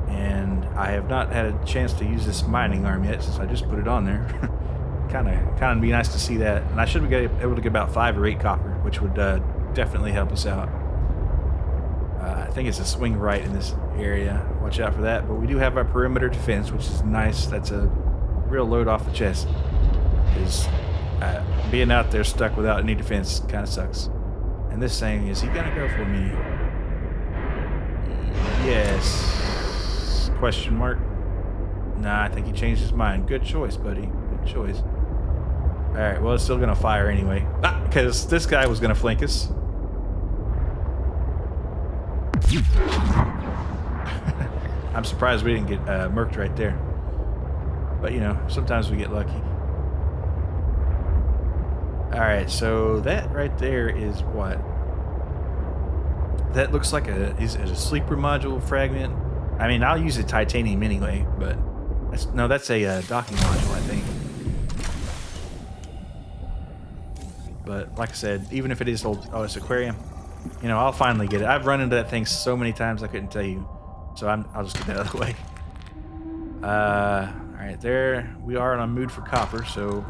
And I have not had a chance to use this mining arm yet since I just put it on there. kind of be nice to see that. And I should be able to get about 5 or 8 copper, which would definitely help us out. I think it's a swing right in this area. Watch out for that. But we do have our perimeter defense, which is nice. That's a real load off the chest. Because being out there stuck without any defense kind of sucks. And this thing, is he gonna go for me? Yes. Question mark. Nah, I think he changed his mind. Good choice, buddy. Good choice. Alright, well, it's still gonna fire anyway. Because this guy was gonna flank us. I'm surprised we didn't get murked right there. But, you know, sometimes we get lucky. Alright, so that right there is what? That looks like is a sleeper module fragment. I mean, I'll use a titanium anyway, but that's a docking module, I think. But like I said, even if it is old, it's aquarium, you know, I'll finally get it. I've run into that thing so many times I couldn't tell you. So I'll just get that out of the way. All right, there we are in a mood for copper. So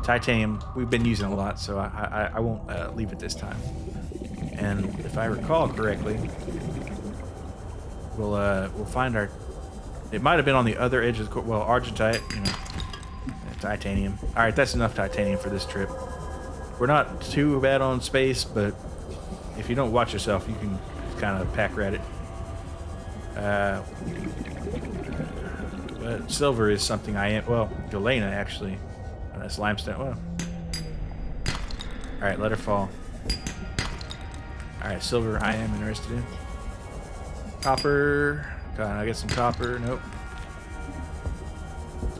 titanium, we've been using a lot, so I won't leave it this time. And if I recall correctly, we'll find our. It might have been on the other edge of the well, argentite, you know, titanium. All right, that's enough titanium for this trip. We're not too bad on space, but if you don't watch yourself, you can kind of pack rat it. But silver is something I am. Well, galena actually. That's limestone. Well, all right, let her fall. All right, silver I am interested in. Copper. Can I get some copper? Nope.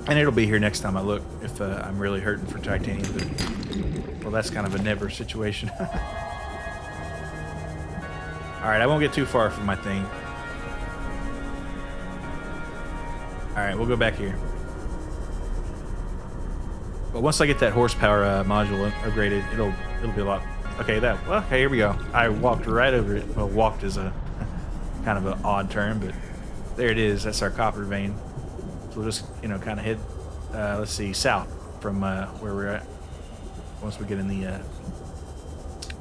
And it'll be here next time I look if I'm really hurting for titanium. But, well, that's kind of a never situation. All right, I won't get too far from my thing. All right, we'll go back here. But once I get that horsepower module upgraded, it'll be a lot. Okay, okay, here we go. I walked right over it. Well, walked is a kind of an odd term, but there it is. That's our copper vein. So we'll just, you know, kind of head, let's see, south from where we're at. Once we get in the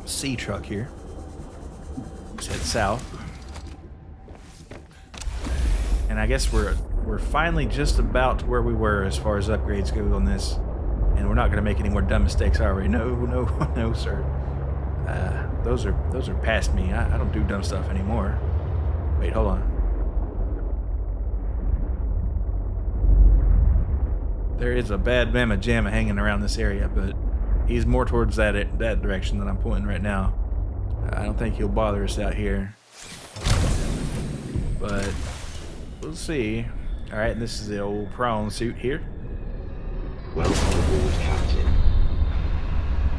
C truck here, let's head south. And I guess we're finally just about to where we were as far as upgrades go on this. And we're not going to make any more dumb mistakes, are we? No, no, no, sir. Those are past me. I don't do dumb stuff anymore. Wait, hold on. There is a bad mamma jamma hanging around this area, but he's more towards that direction that I'm pointing right now. I don't think he'll bother us out here. But we'll see. All right, and this is the old prawn suit here. Welcome aboard, Captain.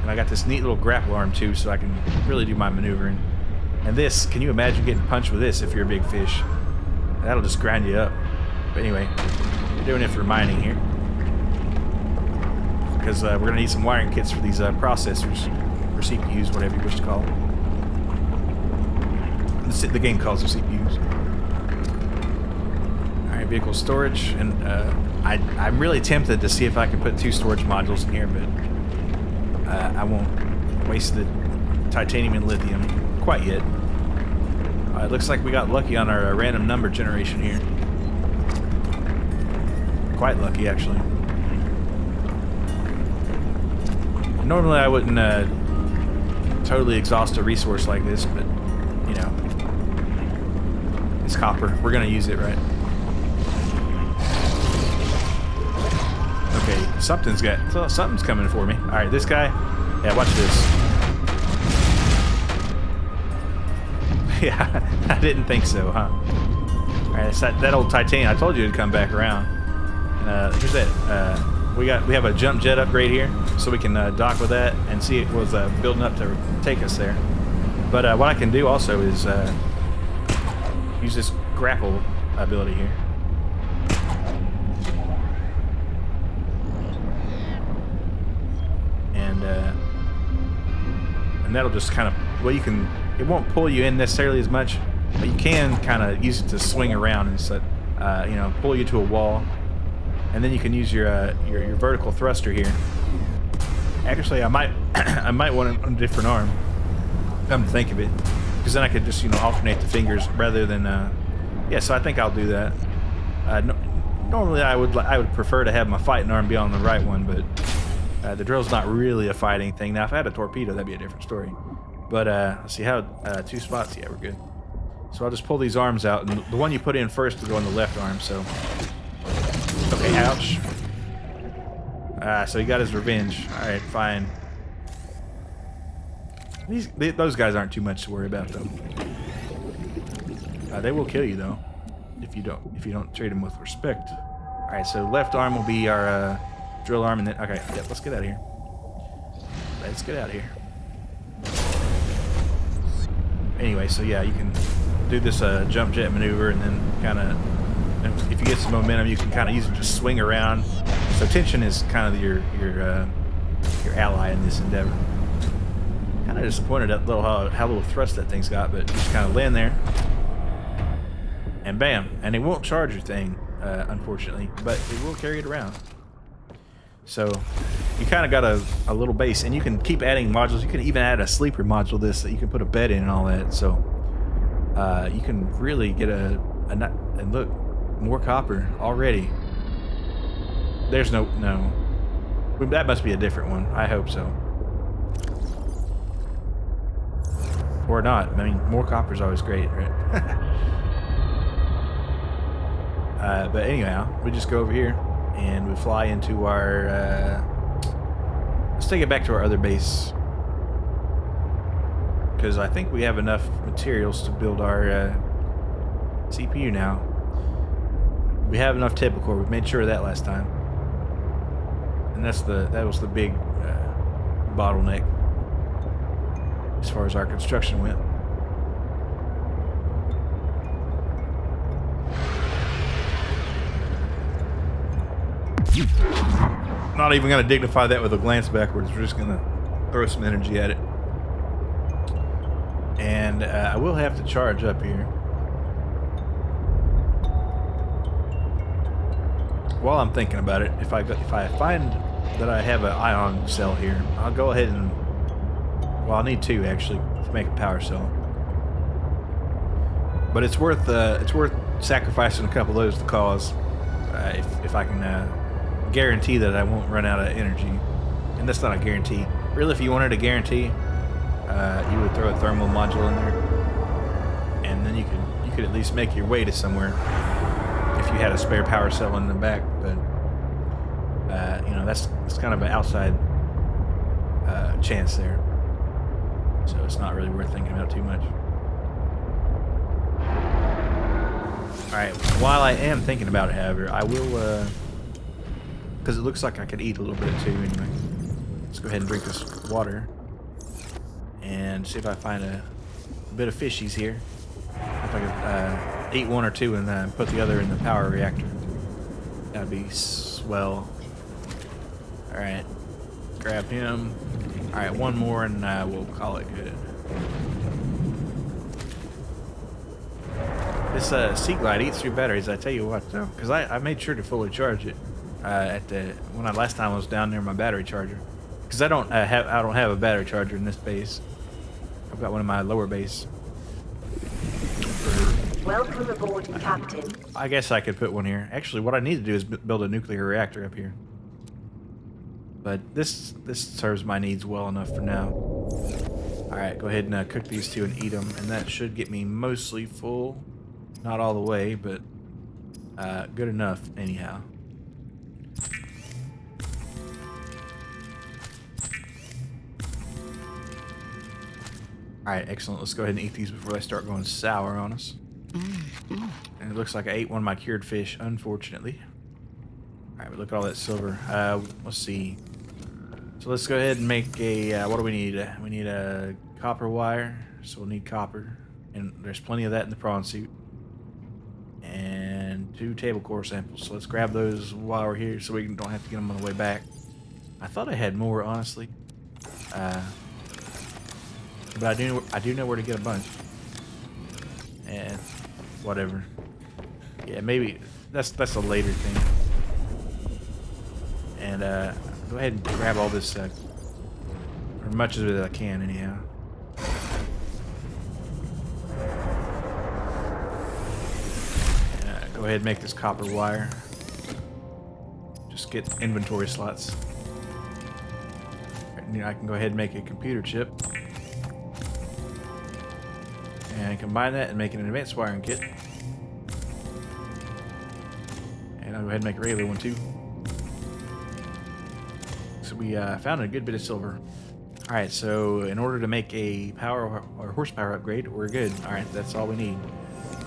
And I got this neat little grapple arm too, so I can really do my maneuvering. And this, can you imagine getting punched with this if you're a big fish? That'll just grind you up. But anyway, we're doing it for mining here. Because we're going to need some wiring kits for these processors, or CPUs, whatever you wish to call them. the game calls them CPUs. All right, vehicle storage, and I'm really tempted to see if I can put 2 storage modules in here, but I won't waste the titanium and lithium quite yet. It looks like we got lucky on our random number generation here. Quite lucky, actually. Normally I wouldn't totally exhaust a resource like this, but, you know, it's copper. We're going to use it, right? Okay, something's coming for me. All right, this guy. Yeah, watch this. Yeah, I didn't think so, huh? All right, it's that old titanium. I told you it'd come back around. Here's that. We have a jump jet upgrade here, so we can dock with that and see it was building up to take us there. But what I can do also is use this grapple ability here. And that'll just kind of, well, you can, it won't pull you in necessarily as much, but you can kind of use it to swing around and set, you know, pull you to a wall. And then you can use your vertical thruster here. Actually, I might want it on a different arm. Come to think of it, because then I could just, you know, alternate the fingers rather than. Yeah, so I think I'll do that. Normally, I would prefer to have my fighting arm be on the right one, but the drill's not really a fighting thing. Now, if I had a torpedo, that'd be a different story. But let's see how 2 spots. Yeah, we're good. So I'll just pull these arms out, and the one you put in first will go on the left arm. So. Okay, ouch. So he got his revenge. Alright, fine. Those guys aren't too much to worry about, though. They will kill you, though, if you don't treat them with respect. Alright, so left arm will be our drill arm, and then okay, yeah, let's get out of here. Let's get out of here. Anyway, so yeah, you can do this jump jet maneuver, and then kind of. And if you get some momentum, you can kind of use it to just swing around. So tension is kind of your ally in this endeavor. Kind of disappointed at how little thrust that thing's got, but you just kind of land there, and bam, and it won't charge your thing, unfortunately, but it will carry it around. So you kind of got a little base, and you can keep adding modules. You can even add a sleeper module that you can put a bed in and all that. So you can really get and look. More copper already. There's no. That must be a different one. I hope so. Or not. I mean, more copper is always great, right? But anyhow, we just go over here and we fly into our. Let's take it back to our other base, because I think we have enough materials to build our CPU now. We have enough typical. We made sure of that last time, and that was the big bottleneck as far as our construction went. Not even going to dignify that with a glance backwards. We're just going to throw some energy at it, and I will have to charge up here. While I'm thinking about it, if I find that I have an ion cell here, I'll go ahead and, well, I'll need 2 actually to make a power cell. But it's worth sacrificing a couple of those to cause, if I can guarantee that I won't run out of energy. And that's not a guarantee. Really, if you wanted a guarantee, you would throw a thermal module in there, and then you could at least make your way to somewhere. If you had a spare power cell in the back, but you know, that's kind of an outside chance there, so it's not really worth thinking about too much. All right, while I am thinking about it, however, I will, because it looks like I could eat a little bit too anyway. Let's go ahead and drink this water and see if I find a bit of fishies here. If I could eat 1 or 2 and put the other in the power reactor. That'd be swell. Alright. Grab him. Alright, 1 more and we'll call it good. This Sea Glide eats through batteries. I tell you what, though, because I made sure to fully charge it at the when I last time I was down there, my battery charger. Because I don't have a battery charger in this base. I've got one in my lower base. Welcome aboard, Captain. I guess I could put one here. Actually, what I need to do is build a nuclear reactor up here. But this serves my needs well enough for now. All right, go ahead and cook these two and eat them, and that should get me mostly full. Not all the way, but good enough anyhow. All right, excellent. Let's go ahead and eat these before they start going sour on us. And it looks like I ate one of my cured fish, unfortunately. All right, but look at all that silver. Let's see. So let's go ahead and make a, what do we need? We need a copper wire, so we'll need copper. And there's plenty of that in the prawn suit. And 2 table core samples. So let's grab those while we're here so we don't have to get them on the way back. I thought I had more, honestly. But I do know where to get a bunch. And whatever. Yeah, maybe that's a later thing. And go ahead and grab all this, or much of it as I can, anyhow. And, go ahead and make this copper wire. Just get inventory slots. Right, I can go ahead and make a computer chip. And combine that and make an advanced wiring kit. And I'll go ahead and make a regular one too. So we found a good bit of silver. Alright, so in order to make a power or horsepower upgrade, we're good. Alright, that's all we need.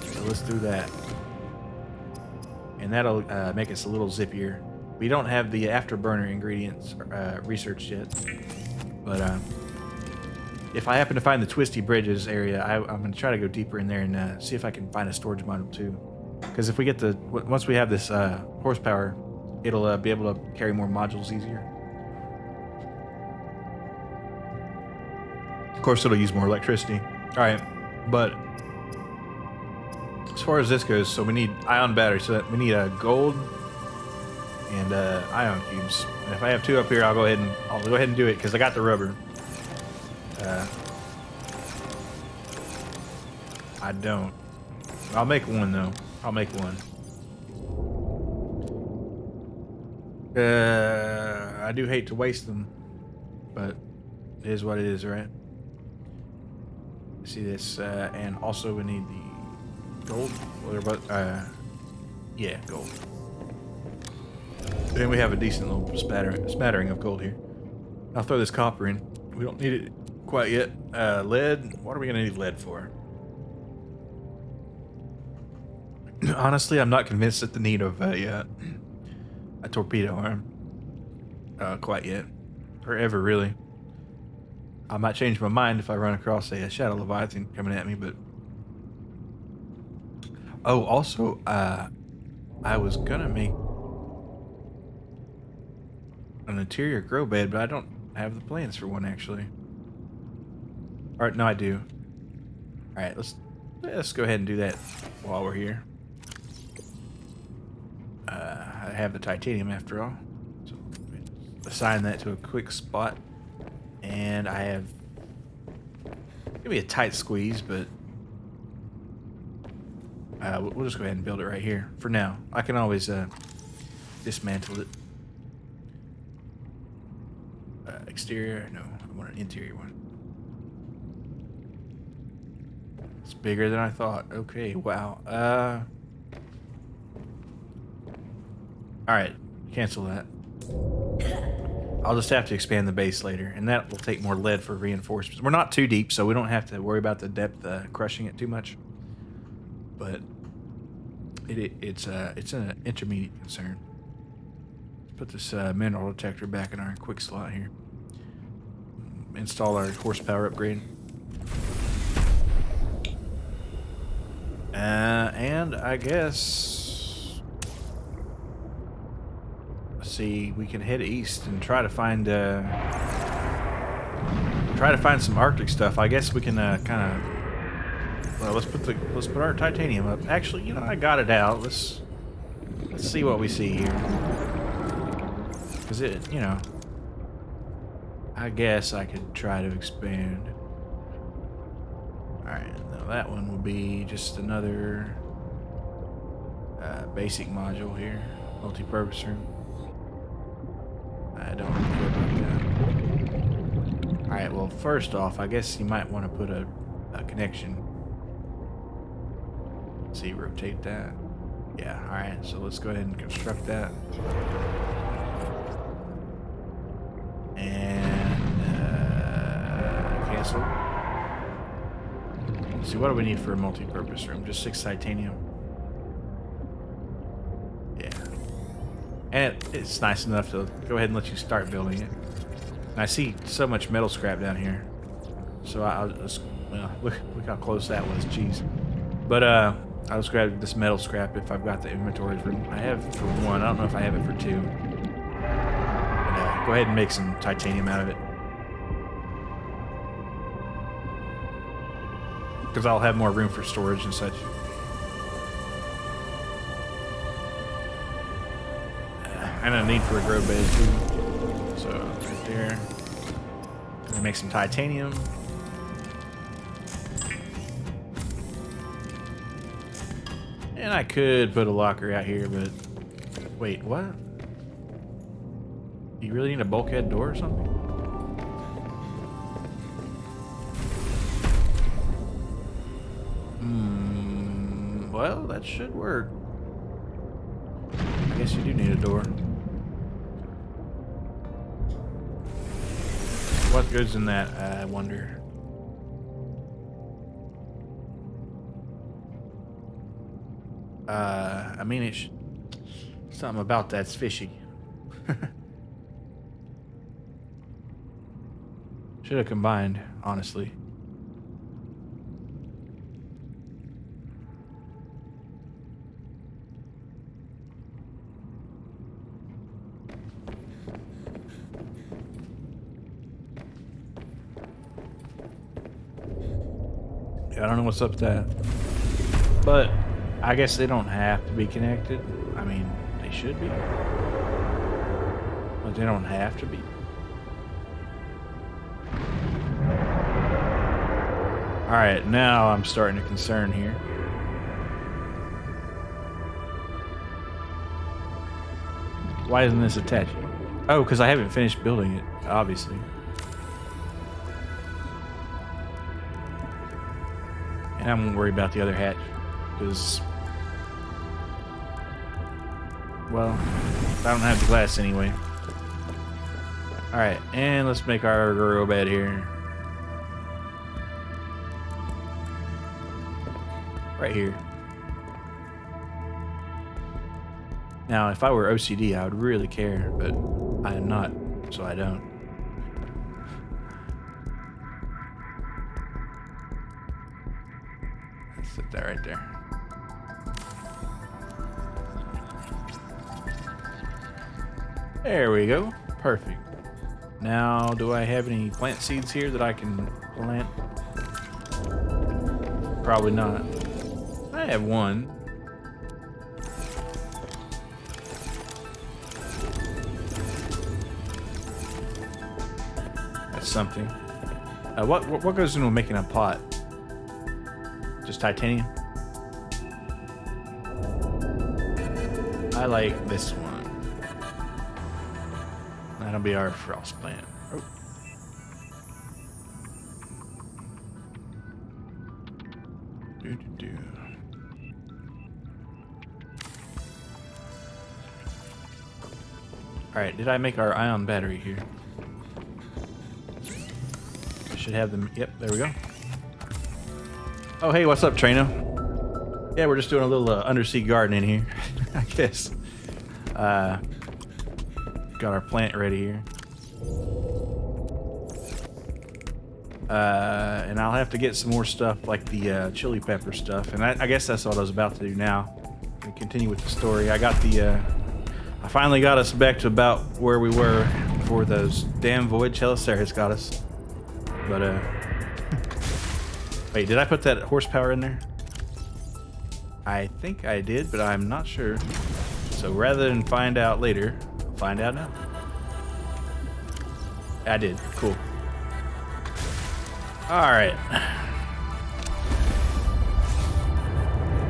So let's do that. And that'll make us a little zippier. We don't have the afterburner ingredients researched yet. But if I happen to find the Twisty Bridges area, I'm going to try to go deeper in there and see if I can find a storage module too. Because if we get once we have this horsepower, it'll be able to carry more modules easier. Of course, it'll use more electricity. All right, but as far as this goes, so we need ion batteries. So that we need gold and ion cubes. And if I have 2 up here, I'll go ahead and do it because I got the rubber. I don't. I'll make one though. I'll make one. I do hate to waste them, but it is what it is, right? See this, and also we need the gold. Well, they're both, yeah, gold. Then we have a decent little smattering of gold here. I'll throw this copper in. We don't need it quite yet. Lead. What are we gonna need lead for? Honestly, I'm not convinced at the need of a torpedo arm quite yet, or ever really. I might change my mind if I run across a Shadow Leviathan coming at me, but oh, also I was gonna make an interior grow bed, but I don't have the plans for one actually. All right, no, I do. All right, let's go ahead and do that while we're here. I have the titanium after all, so assign that to a quick spot, and I have gonna be a tight squeeze, but we'll just go ahead and build it right here for now. I can always dismantle it. Exterior, no, I want an interior one. It's bigger than I thought. Okay, wow. Alright, cancel that. I'll just have to expand the base later, and that will take more lead for reinforcements. We're not too deep, so we don't have to worry about the depth crushing it too much. But it's an intermediate concern. Let's put this mineral detector back in our quick slot here. Install our horsepower upgrade. And I guess, let's see, we can head east and try to find some Arctic stuff. I guess we can kind Well, let's put our titanium up. Actually, you know, I got it out. Let's see what we see here. Cause it, you know, I guess I could try to expand. All right, now that one will be just another basic module here, multi-purpose room. I don't really care about that. All right, well, first off, I guess you might want to put a connection. See, rotate that. Yeah, all right, so let's go ahead and construct that. And cancel. Let's see, what do we need for a multi-purpose room? Just 6 titanium. Yeah. And it's nice enough to go ahead and let you start building it. And I see so much metal scrap down here. So I'll just, well, look how close that was, jeez. But I'll just grab this metal scrap if I've got the inventory for. I have for 1. I don't know if I have it for 2. But, go ahead and make some titanium out of it. Because I'll have more room for storage and such. And a need for a grow bed too. So right there. Gonna make some titanium. And I could put a locker out here, but wait, what? You really need a bulkhead door or something? Well, that should work. I guess you do need a door. What goes in that, I wonder? I mean, it's something about that's fishy. Should have combined, honestly. Yeah, I don't know what's up with that. But I guess they don't have to be connected. I mean, they should be. But they don't have to be. Alright, now I'm starting to concern here. Why isn't this attached? Oh, because I haven't finished building it, obviously. And I won't worry about the other hatch, because, well, I don't have the glass anyway. Alright, and let's make our grow bed here. Right here. Now, if I were OCD, I would really care, but I am not, so I don't. Let's set that right there. There we go. Perfect. Now, do I have any plant seeds here that I can plant? Probably not. I have one. That's something. What goes into making a pot? Just titanium? I like this one. That'll be our frost plant. Oh. Do. Alright, did I make our ion battery here? I should have them. Yep, there we go. Oh, hey, what's up, Trino? Yeah, we're just doing a little undersea garden in here, I guess. Got our plant ready here. And I'll have to get some more stuff like the chili pepper stuff. And I guess that's what I was about to do now. We continue with the story. I got the... I finally got us back to about where we were before those damn void Chelicerus got us. But Wait, did I put that horsepower in there? I think I did, but I'm not sure. So rather than find out later, I'll find out now. I did. Cool. Alright.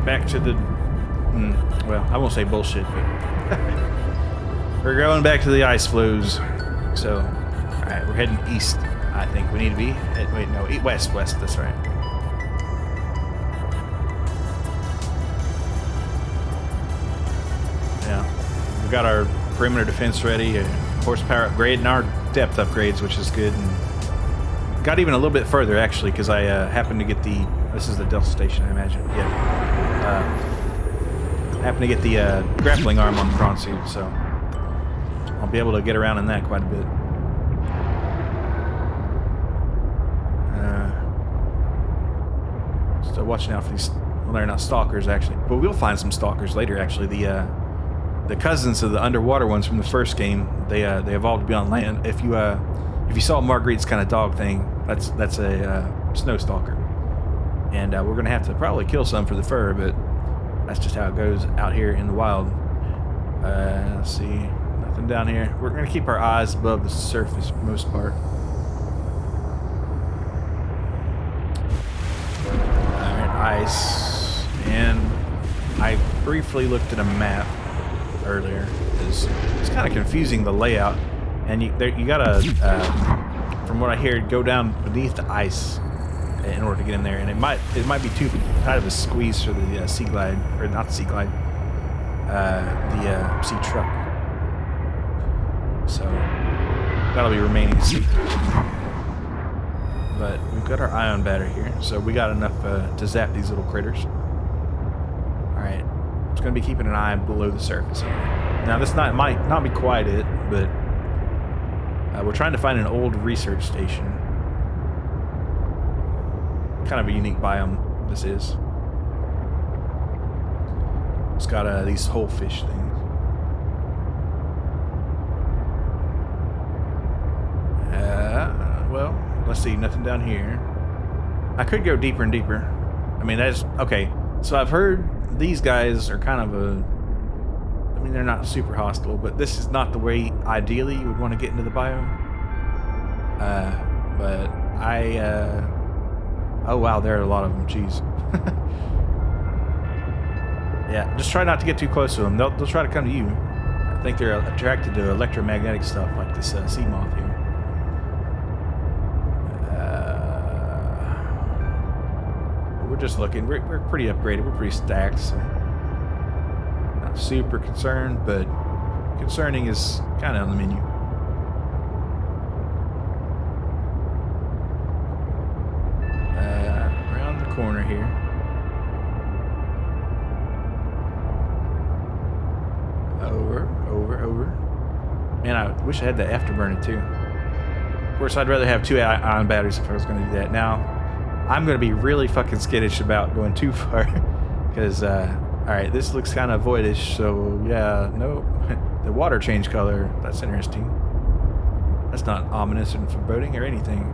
Back to the... well, I won't say bullshit, but... we're going back to the ice floes. So, alright, we're heading east, I think we need to be. Wait, no, west, that's right. Yeah. We've got our perimeter defense ready, horsepower upgrade, and our depth upgrades, which is good. And got even a little bit further, actually, because I happened to get the... This is the Delta Station, I imagine. Yeah. Happened to get the grappling arm on the prawn suit, so I'll be able to get around in that quite a bit. So watching out for these... Well, they're not stalkers, actually. But we'll find some stalkers later, actually. The cousins of the underwater ones from the first game, they evolved to be on land. If you saw Marguerite's kind of dog thing, that's a snow stalker. And we're going to have to probably kill some for the fur, but that's just how it goes out here in the wild. Let's see. Nothing down here. We're going to keep our eyes above the surface for the most part. Alright, ice. And I briefly looked at a map earlier. It's kind of confusing, the layout. And you gotta, from what I hear, go down beneath the ice in order to get in there, and it might be too tight of a squeeze for the sea glide, or not the sea glide, the sea truck. So that'll be remaining to see. But we've got our ion battery here, so we got enough to zap these little critters. All right, just gonna be keeping an eye below the surface here. Now this might not be quite it, but we're trying to find an old research station. Kind of a unique biome this is. It's got these whole fish things. Well, let's see, nothing down here. I could go deeper and deeper. I mean, that's okay. So I've heard these guys are kind of I mean, they're not super hostile, but this is not the way ideally you would want to get into the biome. But oh wow, there are a lot of them. Jeez. Yeah, just try not to get too close to them. They'll try to come to you. I think they're attracted to electromagnetic stuff like this sea moth here. We're just looking. We're pretty upgraded. We're pretty stacked. So not super concerned, but concerning is kind of on the menu. Around the corner here. Over. Man, I wish I had the afterburner too. Of course, I'd rather have 2 ion batteries if I was going to do that. Now, I'm going to be really fucking skittish about going too far. Because, alright, this looks kind of voidish, so yeah, no. The water changed color. That's interesting. That's not ominous and foreboding or anything.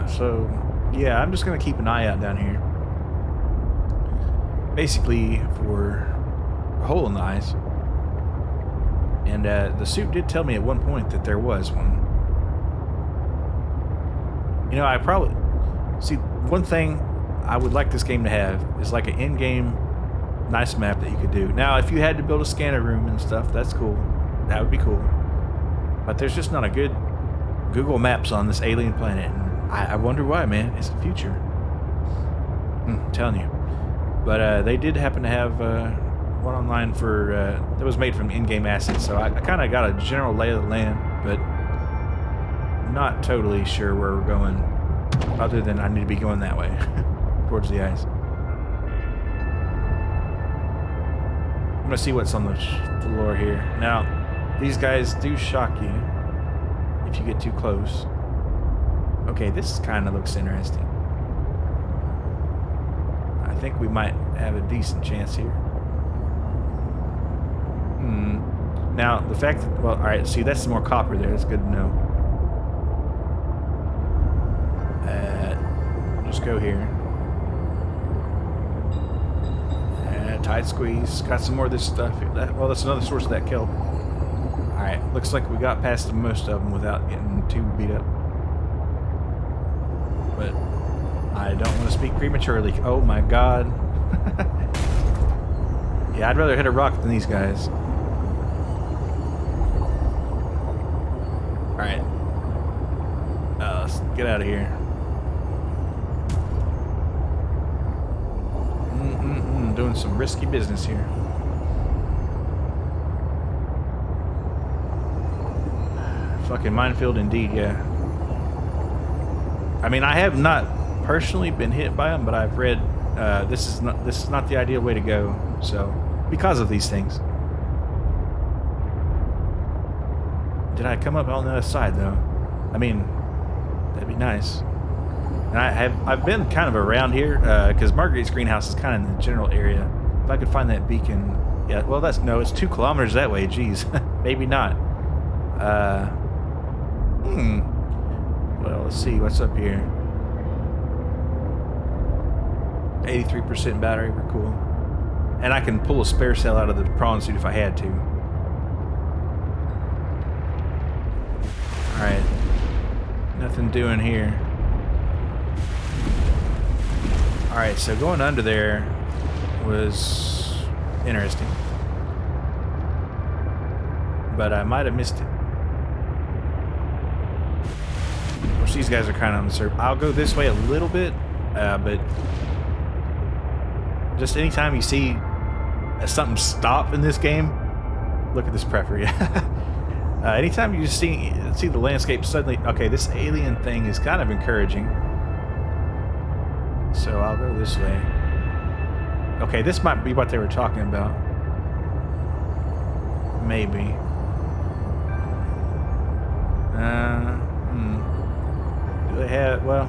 So, yeah, I'm just going to keep an eye out down here. Basically, for a hole in the ice. And the suit did tell me at one point that there was one. You know, I probably... See, one thing I would like this game to have is like an in-game nice map that you could do. Now, if you had to build a scanner room and stuff, that's cool. That would be cool. But there's just not a good Google Maps on this alien planet. And I wonder why, man. It's the future. I'm telling you. But they did happen to have one online for that was made from in-game assets, so I kind of got a general lay of the land, but not totally sure where we're going, other than I need to be going that way towards the ice. I'm gonna see what's on the floor here. Now, these guys do shock you if you get too close. Okay, this kind of looks interesting. I think we might have a decent chance here. Now, the fact that... Well, alright, see, that's some more copper there. That's good to know. go here. Tight squeeze. Got some more of this stuff. Well, that's another source of that kelp. Alright, looks like we got past most of them without getting too beat up. But I don't want to speak prematurely. Oh my god. Yeah, I'd rather hit a rock than these guys. Alright. Let's get out of here. Doing some risky business here. Fucking minefield indeed, yeah. I mean, I have not personally been hit by them, but I've read this is not the ideal way to go. So, because of these things. Did I come up on the other side though? I mean, that'd be nice. And I've been kind of around here because Marguerite's greenhouse is kind of in the general area. If I could find that beacon, yeah. Well, it's 2 kilometers that way. Jeez, maybe not. Well, let's see what's up here. 83% battery, we're cool. And I can pull a spare cell out of the prawn suit if I had to. All right, nothing doing here. Alright, so going under there was interesting. But I might have missed it. Of course, these guys are kind of on the surface. I'll go this way a little bit, but just anytime you see something stop in this game, look at this prepper, yeah. Anytime you see the landscape suddenly, okay, this alien thing is kind of encouraging. So I'll go this way. Okay, this might be what they were talking about. Maybe. Do they have, well,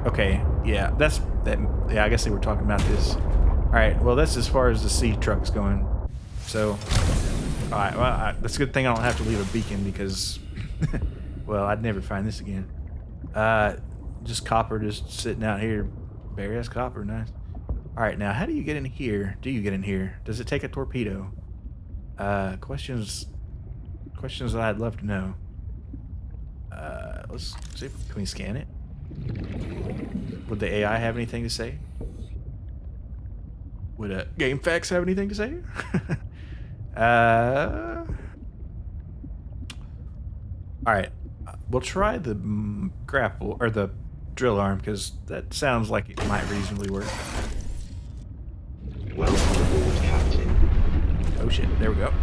okay, yeah, that's that. Yeah, I guess they were talking about this. All right, well, that's as far as the sea truck's going. So, all right, well, that's a good thing I don't have to leave a beacon because, well, I'd never find this again. Just copper, just sitting out here. Bare ass copper, nice. Alright, now how do you get in here? Do you get in here? Does it take a torpedo? Questions that I'd love to know. Let's see, can we scan it? Would the AI have anything to say? Would GameFAQs have anything to say? Alright, we'll try the grapple, or the drill arm, because that sounds like it might reasonably work. Welcome aboard, Captain. Oh shit, there we go.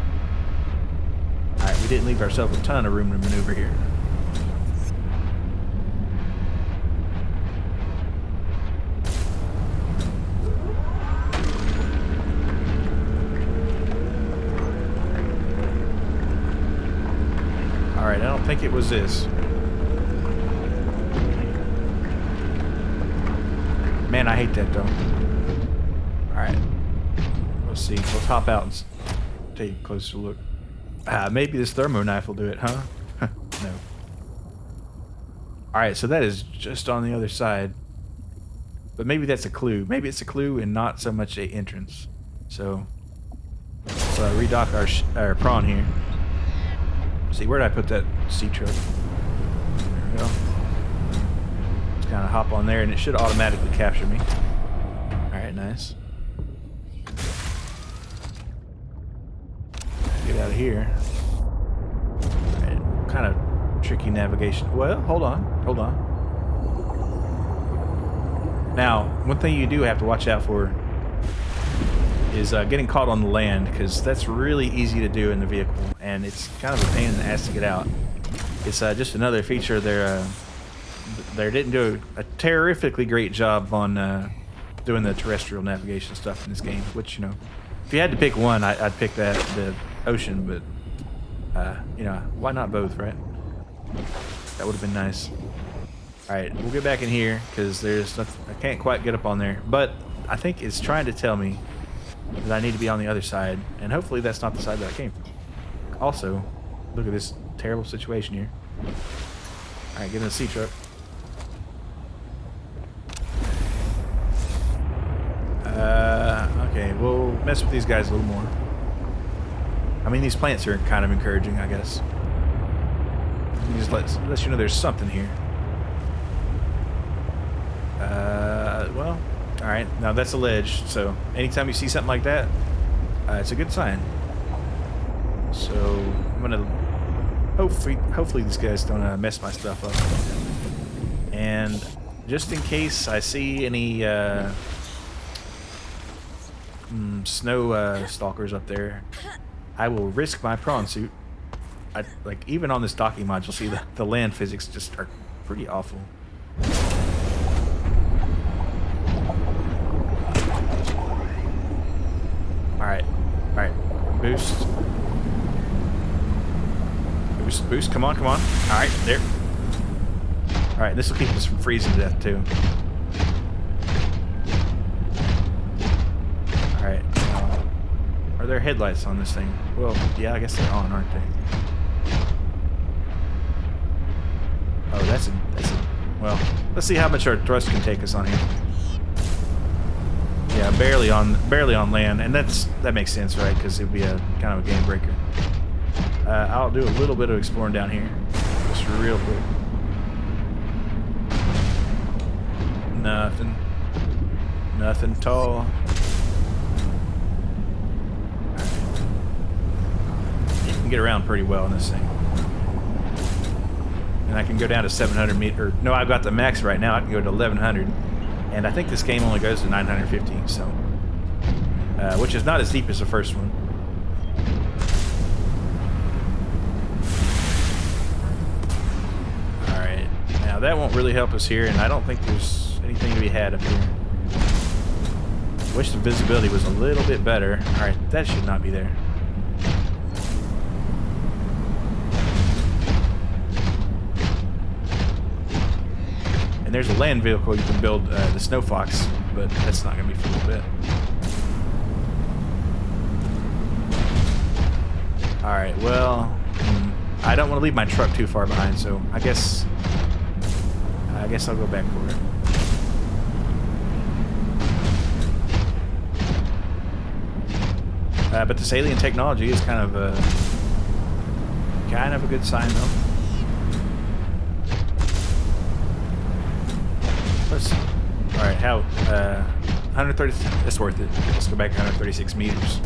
Alright, we didn't leave ourselves a ton of room to maneuver here. Alright, I don't think it was this. Man, I hate that though. Alright. Let's see. Let's hop out and take a closer look. Maybe this thermo knife will do it, huh? No. Alright, so that is just on the other side. But maybe that's a clue. Maybe it's a clue and not so much a entrance. So, let's redock our prawn here. See, where did I put that sea truck? There we go. Just kind of hop on there and it should automatically capture me. Alright, nice. Get out of here. Alright, kind of tricky navigation. Well, hold on. Hold on. Now, one thing you do have to watch out for is getting caught on the land, because that's really easy to do in the vehicle, and it's kind of a pain in the ass to get out. It's just another feature they didn't do a terrifically great job on doing the terrestrial navigation stuff in this game, which, you know, if you had to pick one, I'd pick the ocean, but you know, why not both, right? That would have been nice. Alright, we'll get back in here, because there's nothing, I can't quite get up on there, but I think it's trying to tell me that I need to be on the other side, and hopefully that's not the side that I came from. Also, look at this terrible situation here. Alright, get in the sea truck. mess with these guys a little more. I mean, these plants are kind of encouraging, I guess. It just lets you know there's something here. Well, all right. Now that's a ledge, so anytime you see something like that, it's a good sign. So I'm gonna hopefully these guys don't mess my stuff up. And just in case I see any snow stalkers up there, I will risk my prawn suit. Like even on this docking mod, you'll see the land physics just are pretty awful. All right, boost. Boost, come on. All right, there. All right, this will keep us from freezing to death too. All right, are there headlights on this thing? Well, yeah, I guess they're on, aren't they? Oh, that's a. Well, let's see how much our thrust can take us on here. Yeah, barely on land, and that makes sense, right? Because it'd be a kind of a game breaker. I'll do a little bit of exploring down here, just real quick. Nothing tall. You can get around pretty well in this thing, and I can go down to 700 meters. No, I've got the max right now. I can go to 1100. And I think this game only goes to 950, so which is not as deep as the first one. All right, now that won't really help us here, and I don't think there's anything to be had up here. Wish the visibility was a little bit better. All right, that should not be there. And there's a land vehicle you can build, the Snow Fox, but that's not going to be for a little bit. Alright, well, I don't want to leave my truck too far behind, so I guess I'll go back for it. But this alien technology is kind of a good sign, though. All right, how 130? That's worth it. Let's go back 136 meters.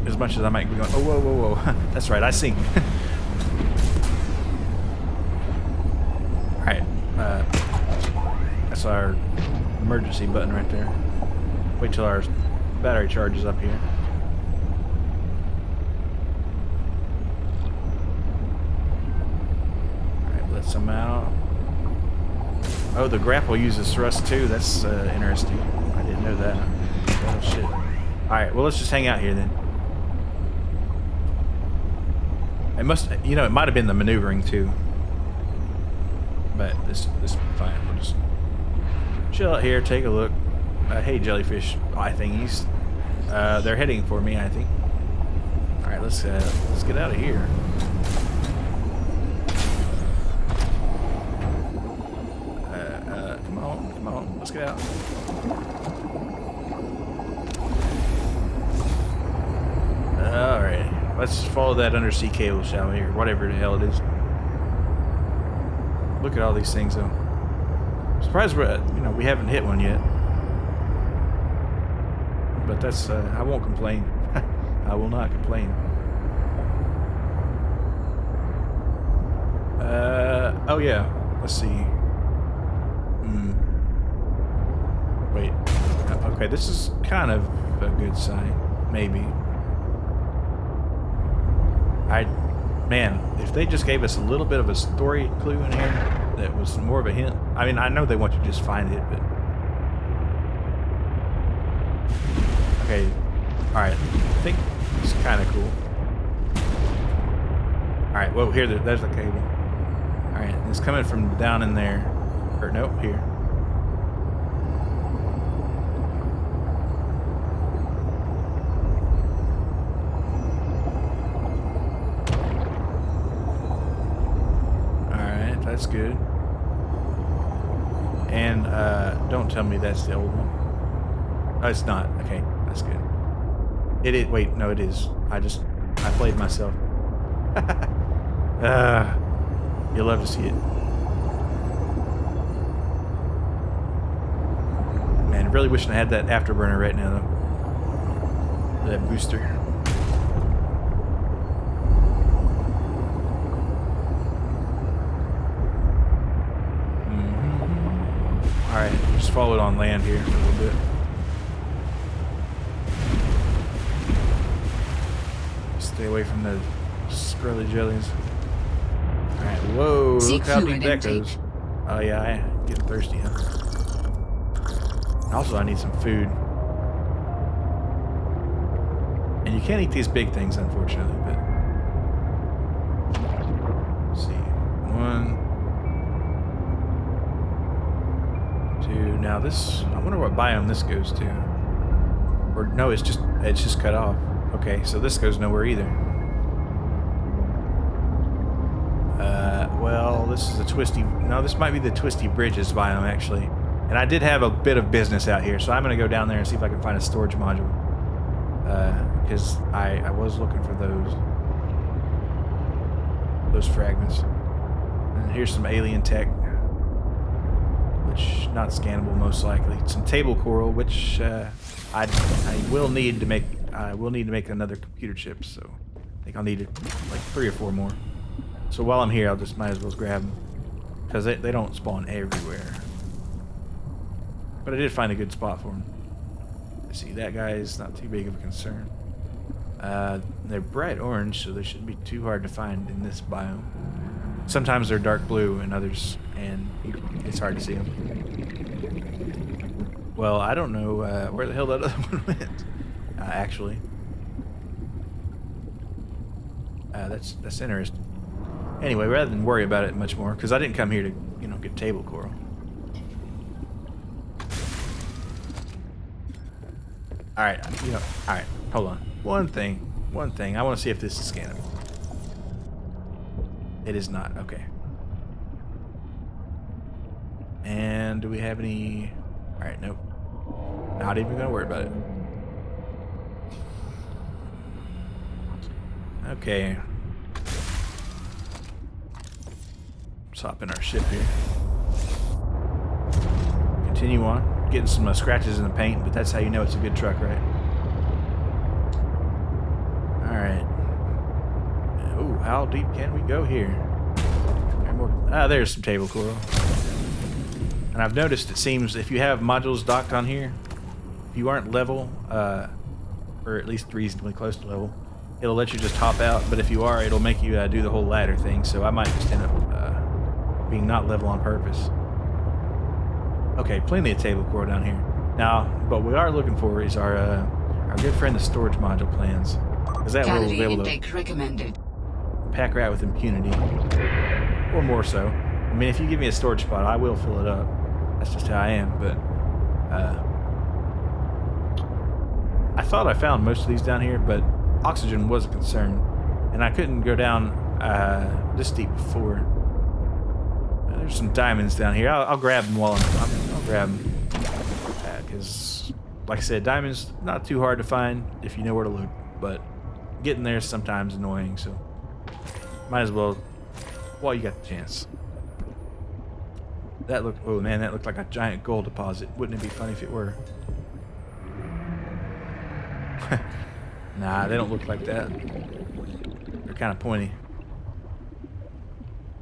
As much as I might be going, oh whoa! That's right, I sink. All right, that's our emergency button right there. Wait till our battery charges up here. Alright, let's them out. Oh, the grapple uses thrust too. That's interesting. I didn't know that. Oh shit. Alright, well let's just hang out here then. It must, you know, it might have been the maneuvering too. But this will be fine. We'll just chill out here, take a look. Hey, jellyfish eye thingies. They're heading for me, I think. All right, let's get out of here. Come on, let's get out. All right, let's follow that undersea cable, shall we, or whatever the hell it is. Look at all these things, though. I'm surprised we haven't hit one yet. But that's, I won't complain. I will not complain. Oh yeah, let's see. Wait, okay, this is kind of a good sign, maybe. Man, if they just gave us a little bit of a story clue in here that was more of a hint. I mean, I know they want you to just find it, but... Okay, alright, I think it's kind of cool. Alright, well, here, there's the cable. Alright, it's coming from down in there. Or, nope, here. don't tell me that's the old one. Oh, it's not. Okay, that's good. It is. Wait, no, it is. I played myself. You'll love to see it. Man, I really wishing I had that afterburner right now, though. That booster. Alright, just follow it on land here a little bit. Stay away from the scrolly jellies. Alright, whoa, look how deep that goes. Oh yeah, I'm getting thirsty, huh? Also, I need some food. And you can't eat these big things, unfortunately, but... Let's see. 1, 2. Now this... I wonder what biome this goes to. Or, no, it's just cut off. Okay, so this goes nowhere either. Well, this is a twisty... No, this might be the Twisty Bridges biome, actually. And I did have a bit of business out here, so I'm going to go down there and see if I can find a storage module. Because I was looking for those fragments. And here's some alien tech, which not scannable most likely. Some table coral, which I will need to make. I will need to make another computer chip, so I think I'll need like 3 or 4 more. So while I'm here, I'll just might as well grab them because they don't spawn everywhere. But I did find a good spot for them. See, that guy is not too big of a concern. They're bright orange, so they shouldn't be too hard to find in this biome. Sometimes they're dark blue in others, and it's hard to see them. Well, I don't know where the hell that other one went, actually. That's interesting. Anyway, rather than worry about it much more, because I didn't come here to, get table coral. Alright, alright, hold on. One thing. I want to see if this is scannable. It is not, okay. And do we have any... Alright, nope. Not even gonna worry about it. Okay. Let's hop in our ship here. Continue on. Getting some scratches in the paint, but that's how you know it's a good truck, right? Alright. Oh, how deep can we go here? There's some table coral. And I've noticed it seems if you have modules docked on here, if you aren't level, or at least reasonably close to level, it'll let you just hop out, but if you are, it'll make you do the whole ladder thing, so I might just end up being not level on purpose. Okay, plenty of table coral down here. Now, what we are looking for is our good friend the storage module plans, because that will be able to recommended. pack rat with impunity, or more so. I mean, if you give me a storage spot, I will fill it up. That's just how I am. But I thought I found most of these down here, but oxygen was a concern, and I couldn't go down this deep before. There's some diamonds down here. I'll grab them while I'll grab them, because, like I said, diamonds not too hard to find if you know where to look, but getting there is sometimes annoying. So might as well while you got the chance. Oh man, that looked like a giant gold deposit. Wouldn't it be funny if it were? Nah, they don't look like that. They're kind of pointy.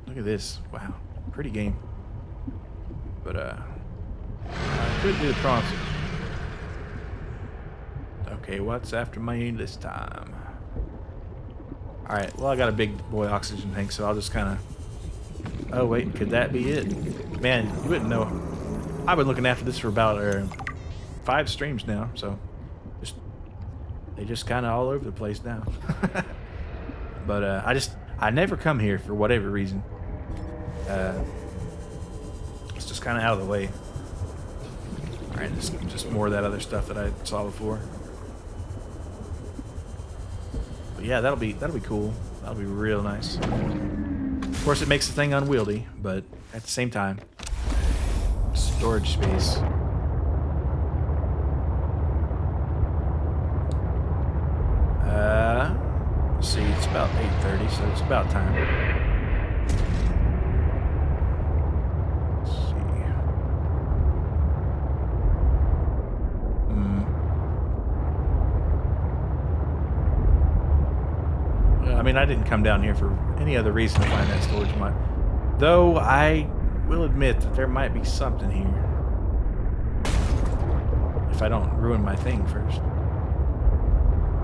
Look at this. Wow. Pretty game. But, I could do the prawn. Okay, what's after me this time? Alright, well, I got a big boy oxygen tank, so I'll just kind of... Oh, wait, could that be it? Man, you wouldn't know. I've been looking after this for about 5 streams now, so... They just kind of all over the place now. But, I never come here for whatever reason. It's just kind of out of the way. Alright, just more of that other stuff that I saw before. But yeah, that'll be cool. That'll be real nice. Of course, it makes the thing unwieldy, but at the same time, storage space. about 8:30, so it's about time. Let's see. Well, I mean, I didn't come down here for any other reason to find that storage mod. Though I will admit that there might be something here. If I don't ruin my thing first.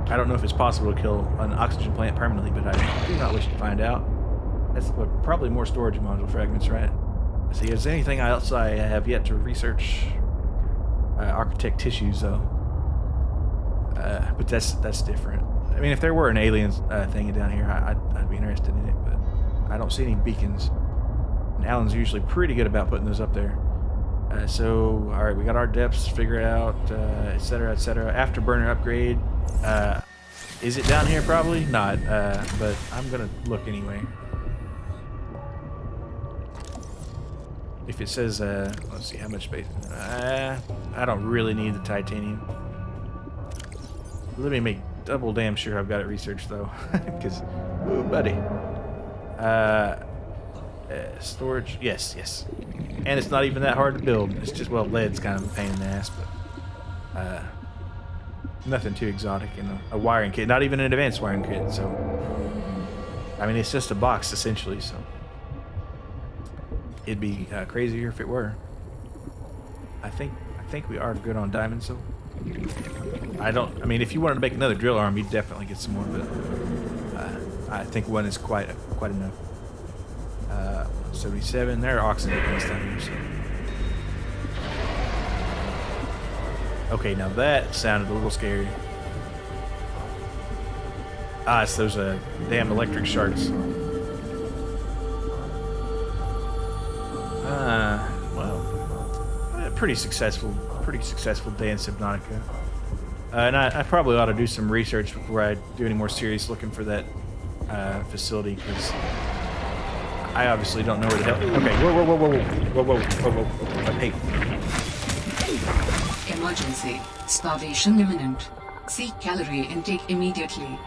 I don't know if it's possible to kill an oxygen plant permanently, but I do not wish to find out. That's probably more storage module fragments, right? Let's see, is there anything else I have yet to research? Architect tissues, though. But that's different. I mean, if there were an alien thing down here, I'd be interested in it, but I don't see any beacons. And Alan's usually pretty good about putting those up there. So, alright, we got our depths figured out, etc., etc. Afterburner upgrade. Is it down here? Probably not, but I'm gonna look anyway. If it says, let's see how much space. I don't really need the titanium. Let me make double damn sure I've got it researched though, because, ooh, buddy. Storage, yes. And it's not even that hard to build. It's just, well, lead's kind of a pain in the ass, but nothing too exotic in a wiring kit. Not even an advanced wiring kit. So, I mean, it's just a box essentially. So, it'd be crazier if it were. I think we are good on diamonds, though. I mean, if you wanted to make another drill arm, you'd definitely get some more, but I think one is quite enough. 77. There are oxygen things down here. So. Okay, now that sounded a little scary. It's those damn electric sharks. Well, pretty successful day in Subnautica. And I probably ought to do some research before I do any more serious looking for that facility, because I obviously don't know where the hell. Okay, whoa. Hey. Emergency. Starvation imminent. Seek calorie intake immediately.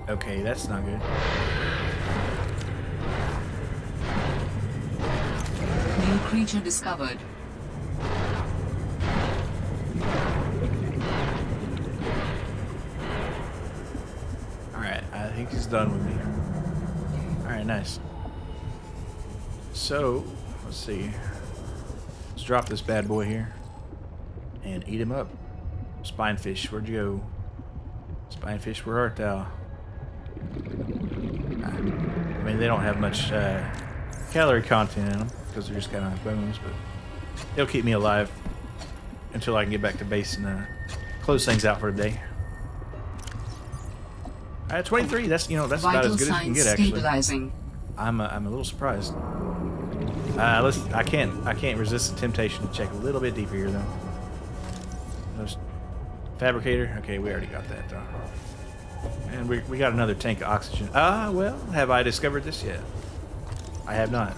Okay, that's not good. New creature discovered. Alright, I think he's done with me. Alright, nice. So, let's see. Let's drop this bad boy here. And eat him up. Spinefish, where'd you go? Spinefish, where art thou? I mean, they don't have much calorie content in them, because they're just kind of bones, but they'll keep me alive until I can get back to base and close things out for the day. 23. That's that's about as good as you can get, actually. Stabilizing. I'm a little surprised. I can't resist the temptation to check a little bit deeper here though. Fabricator. Okay, we already got that though. And we got another tank of oxygen. Well, have I discovered this yet? I have not.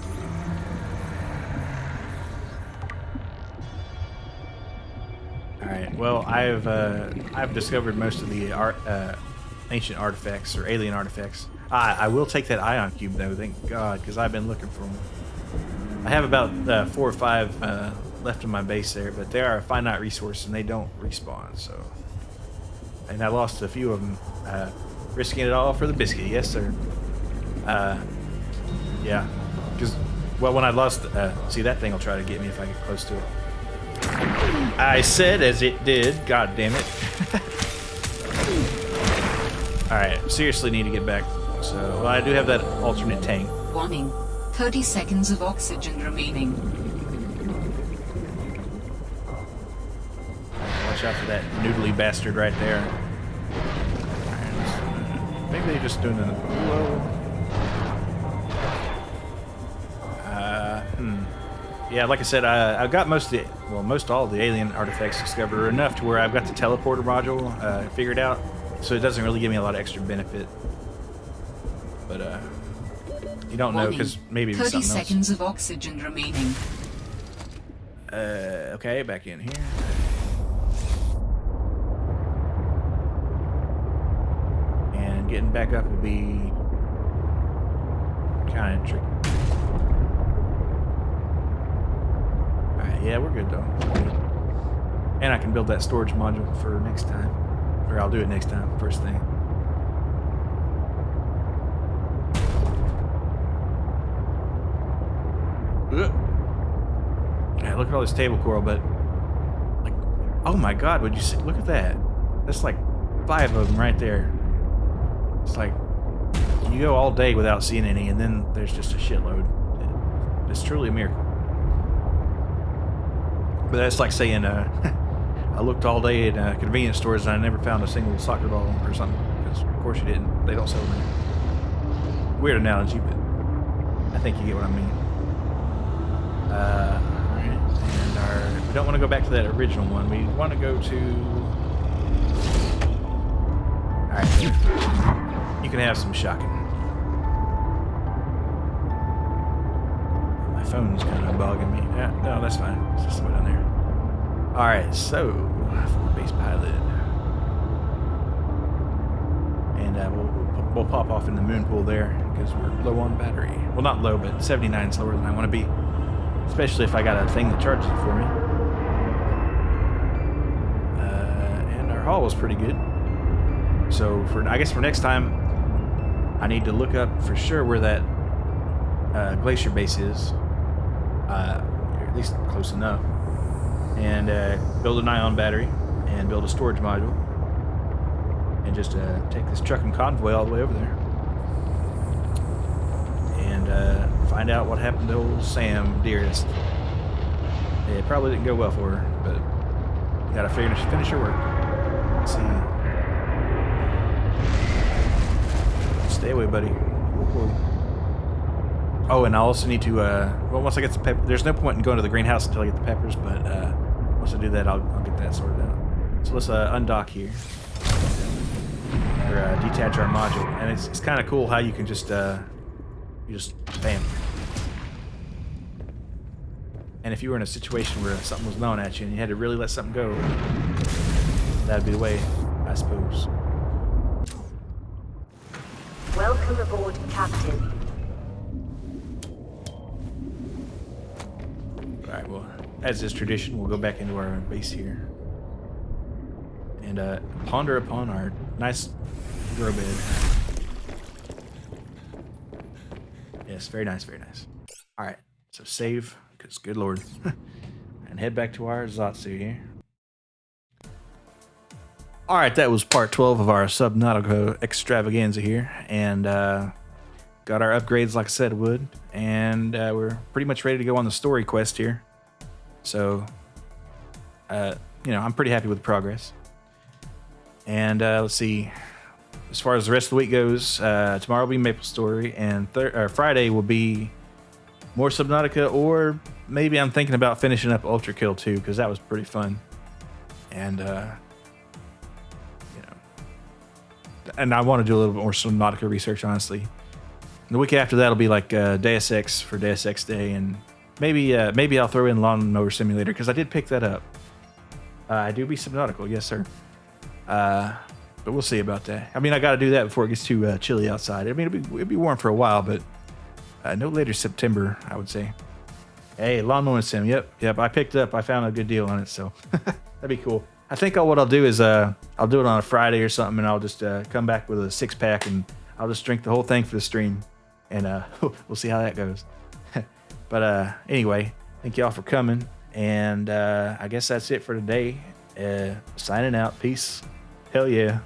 All right. Well, I've discovered most of the ancient artifacts or alien artifacts. I will take that ion cube though, thank God, because I've been looking for them. I have about 4 or 5 left in my base there, but they are a finite resource and they don't respawn. So, and I lost a few of them, risking it all for the biscuit. Yes, sir. Yeah, because well, when I lost, see that thing will try to get me if I get close to it. I said as it did. God damn it. Alright, seriously need to get back. So, well, I do have that alternate tank. Warning. 30 seconds of oxygen remaining. Watch out for that noodly bastard right there. Maybe they're just doing a... Yeah, like I said, I've got most all of the alien artifacts discovered, or enough to where I've got the teleporter module figured out, so it doesn't really give me a lot of extra benefit. But you don't know, because maybe it's 30 something else. seconds of oxygen remaining. Okay, back in here. And and getting back up would be kind of tricky. Alright, yeah, we're good though. And I can build that storage module for next time. Or I'll do it next time, first thing. Ugh. Yeah, look at all this table coral, but like, oh my god, would you see? Look at that. That's like 5 of them right there. It's like you go all day without seeing any, and then there's just a shitload. It's truly a miracle. But that's like saying, I looked all day at convenience stores and I never found a single soccer ball or something. Because of course you didn't. They don't sell them there. Weird analogy, but I think you get what I mean. Alright, and we don't want to go back to that original one. We want to go to... Alright, you can have some shocking. My phone's kind of bugging me. Yeah, no, that's fine. It's just way down there. Alright, so, base pilot. And we'll pop off in the moon pool there because we're low on battery. Well, not low, but 79 is lower than I want to be. Especially if I got a thing that charges it for me. And our haul was pretty good. So I guess for next time, I need to look up for sure where that glacier base is. Or at least close enough. And build an ion battery and build a storage module. And just take this truck and convoy all the way over there. And find out what happened to old Sam Dearest. Yeah, it probably didn't go well for her, but you gotta finish her work. Let's see. Stay away, buddy. Whoa. Oh, and I also need to, well, once I get the pepper, there's no point in going to the greenhouse until I get the peppers, but once I do that, I'll get that sorted out. So let's undock here. Or detach our module. And it's kind of cool how you can just, bam. And if you were in a situation where something was gnawing at you and you had to really let something go, that'd be the way, I suppose. Welcome aboard, Captain. Alright, well, as is tradition, we'll go back into our base here. And ponder upon our nice grow bed. Yes, very nice, very nice. Alright, so save, because good lord. And head back to our Zatsu here. Alright, that was part 12 of our Subnautica extravaganza here. And got our upgrades like I said would. And we're pretty much ready to go on the story quest here. So, you know, I'm pretty happy with the progress. And let's see. As far as the rest of the week goes, tomorrow will be Maple Story, and Friday will be more Subnautica, or maybe I'm thinking about finishing up Ultra Kill 2, because that was pretty fun. And, you know, and I want to do a little bit more Subnautica research, honestly. The week after that will be like Deus Ex for Deus Ex Day, and maybe I'll throw in Lawnmower Simulator, because I did pick that up. I do be Subnautical, yes sir. But we'll see about that. I mean, I got to do that before it gets too chilly outside. I mean, it'll be warm for a while, but no later September, I would say. Hey, Lawnmower Sim, yep. I picked it up. I found a good deal on it, so that'd be cool. I think what I'll do is I'll do it on a Friday or something, and I'll just come back with a 6-pack, and I'll just drink the whole thing for the stream, and we'll see how that goes. But anyway, thank y'all for coming, and I guess that's it for today. Signing out. Peace. Hell yeah.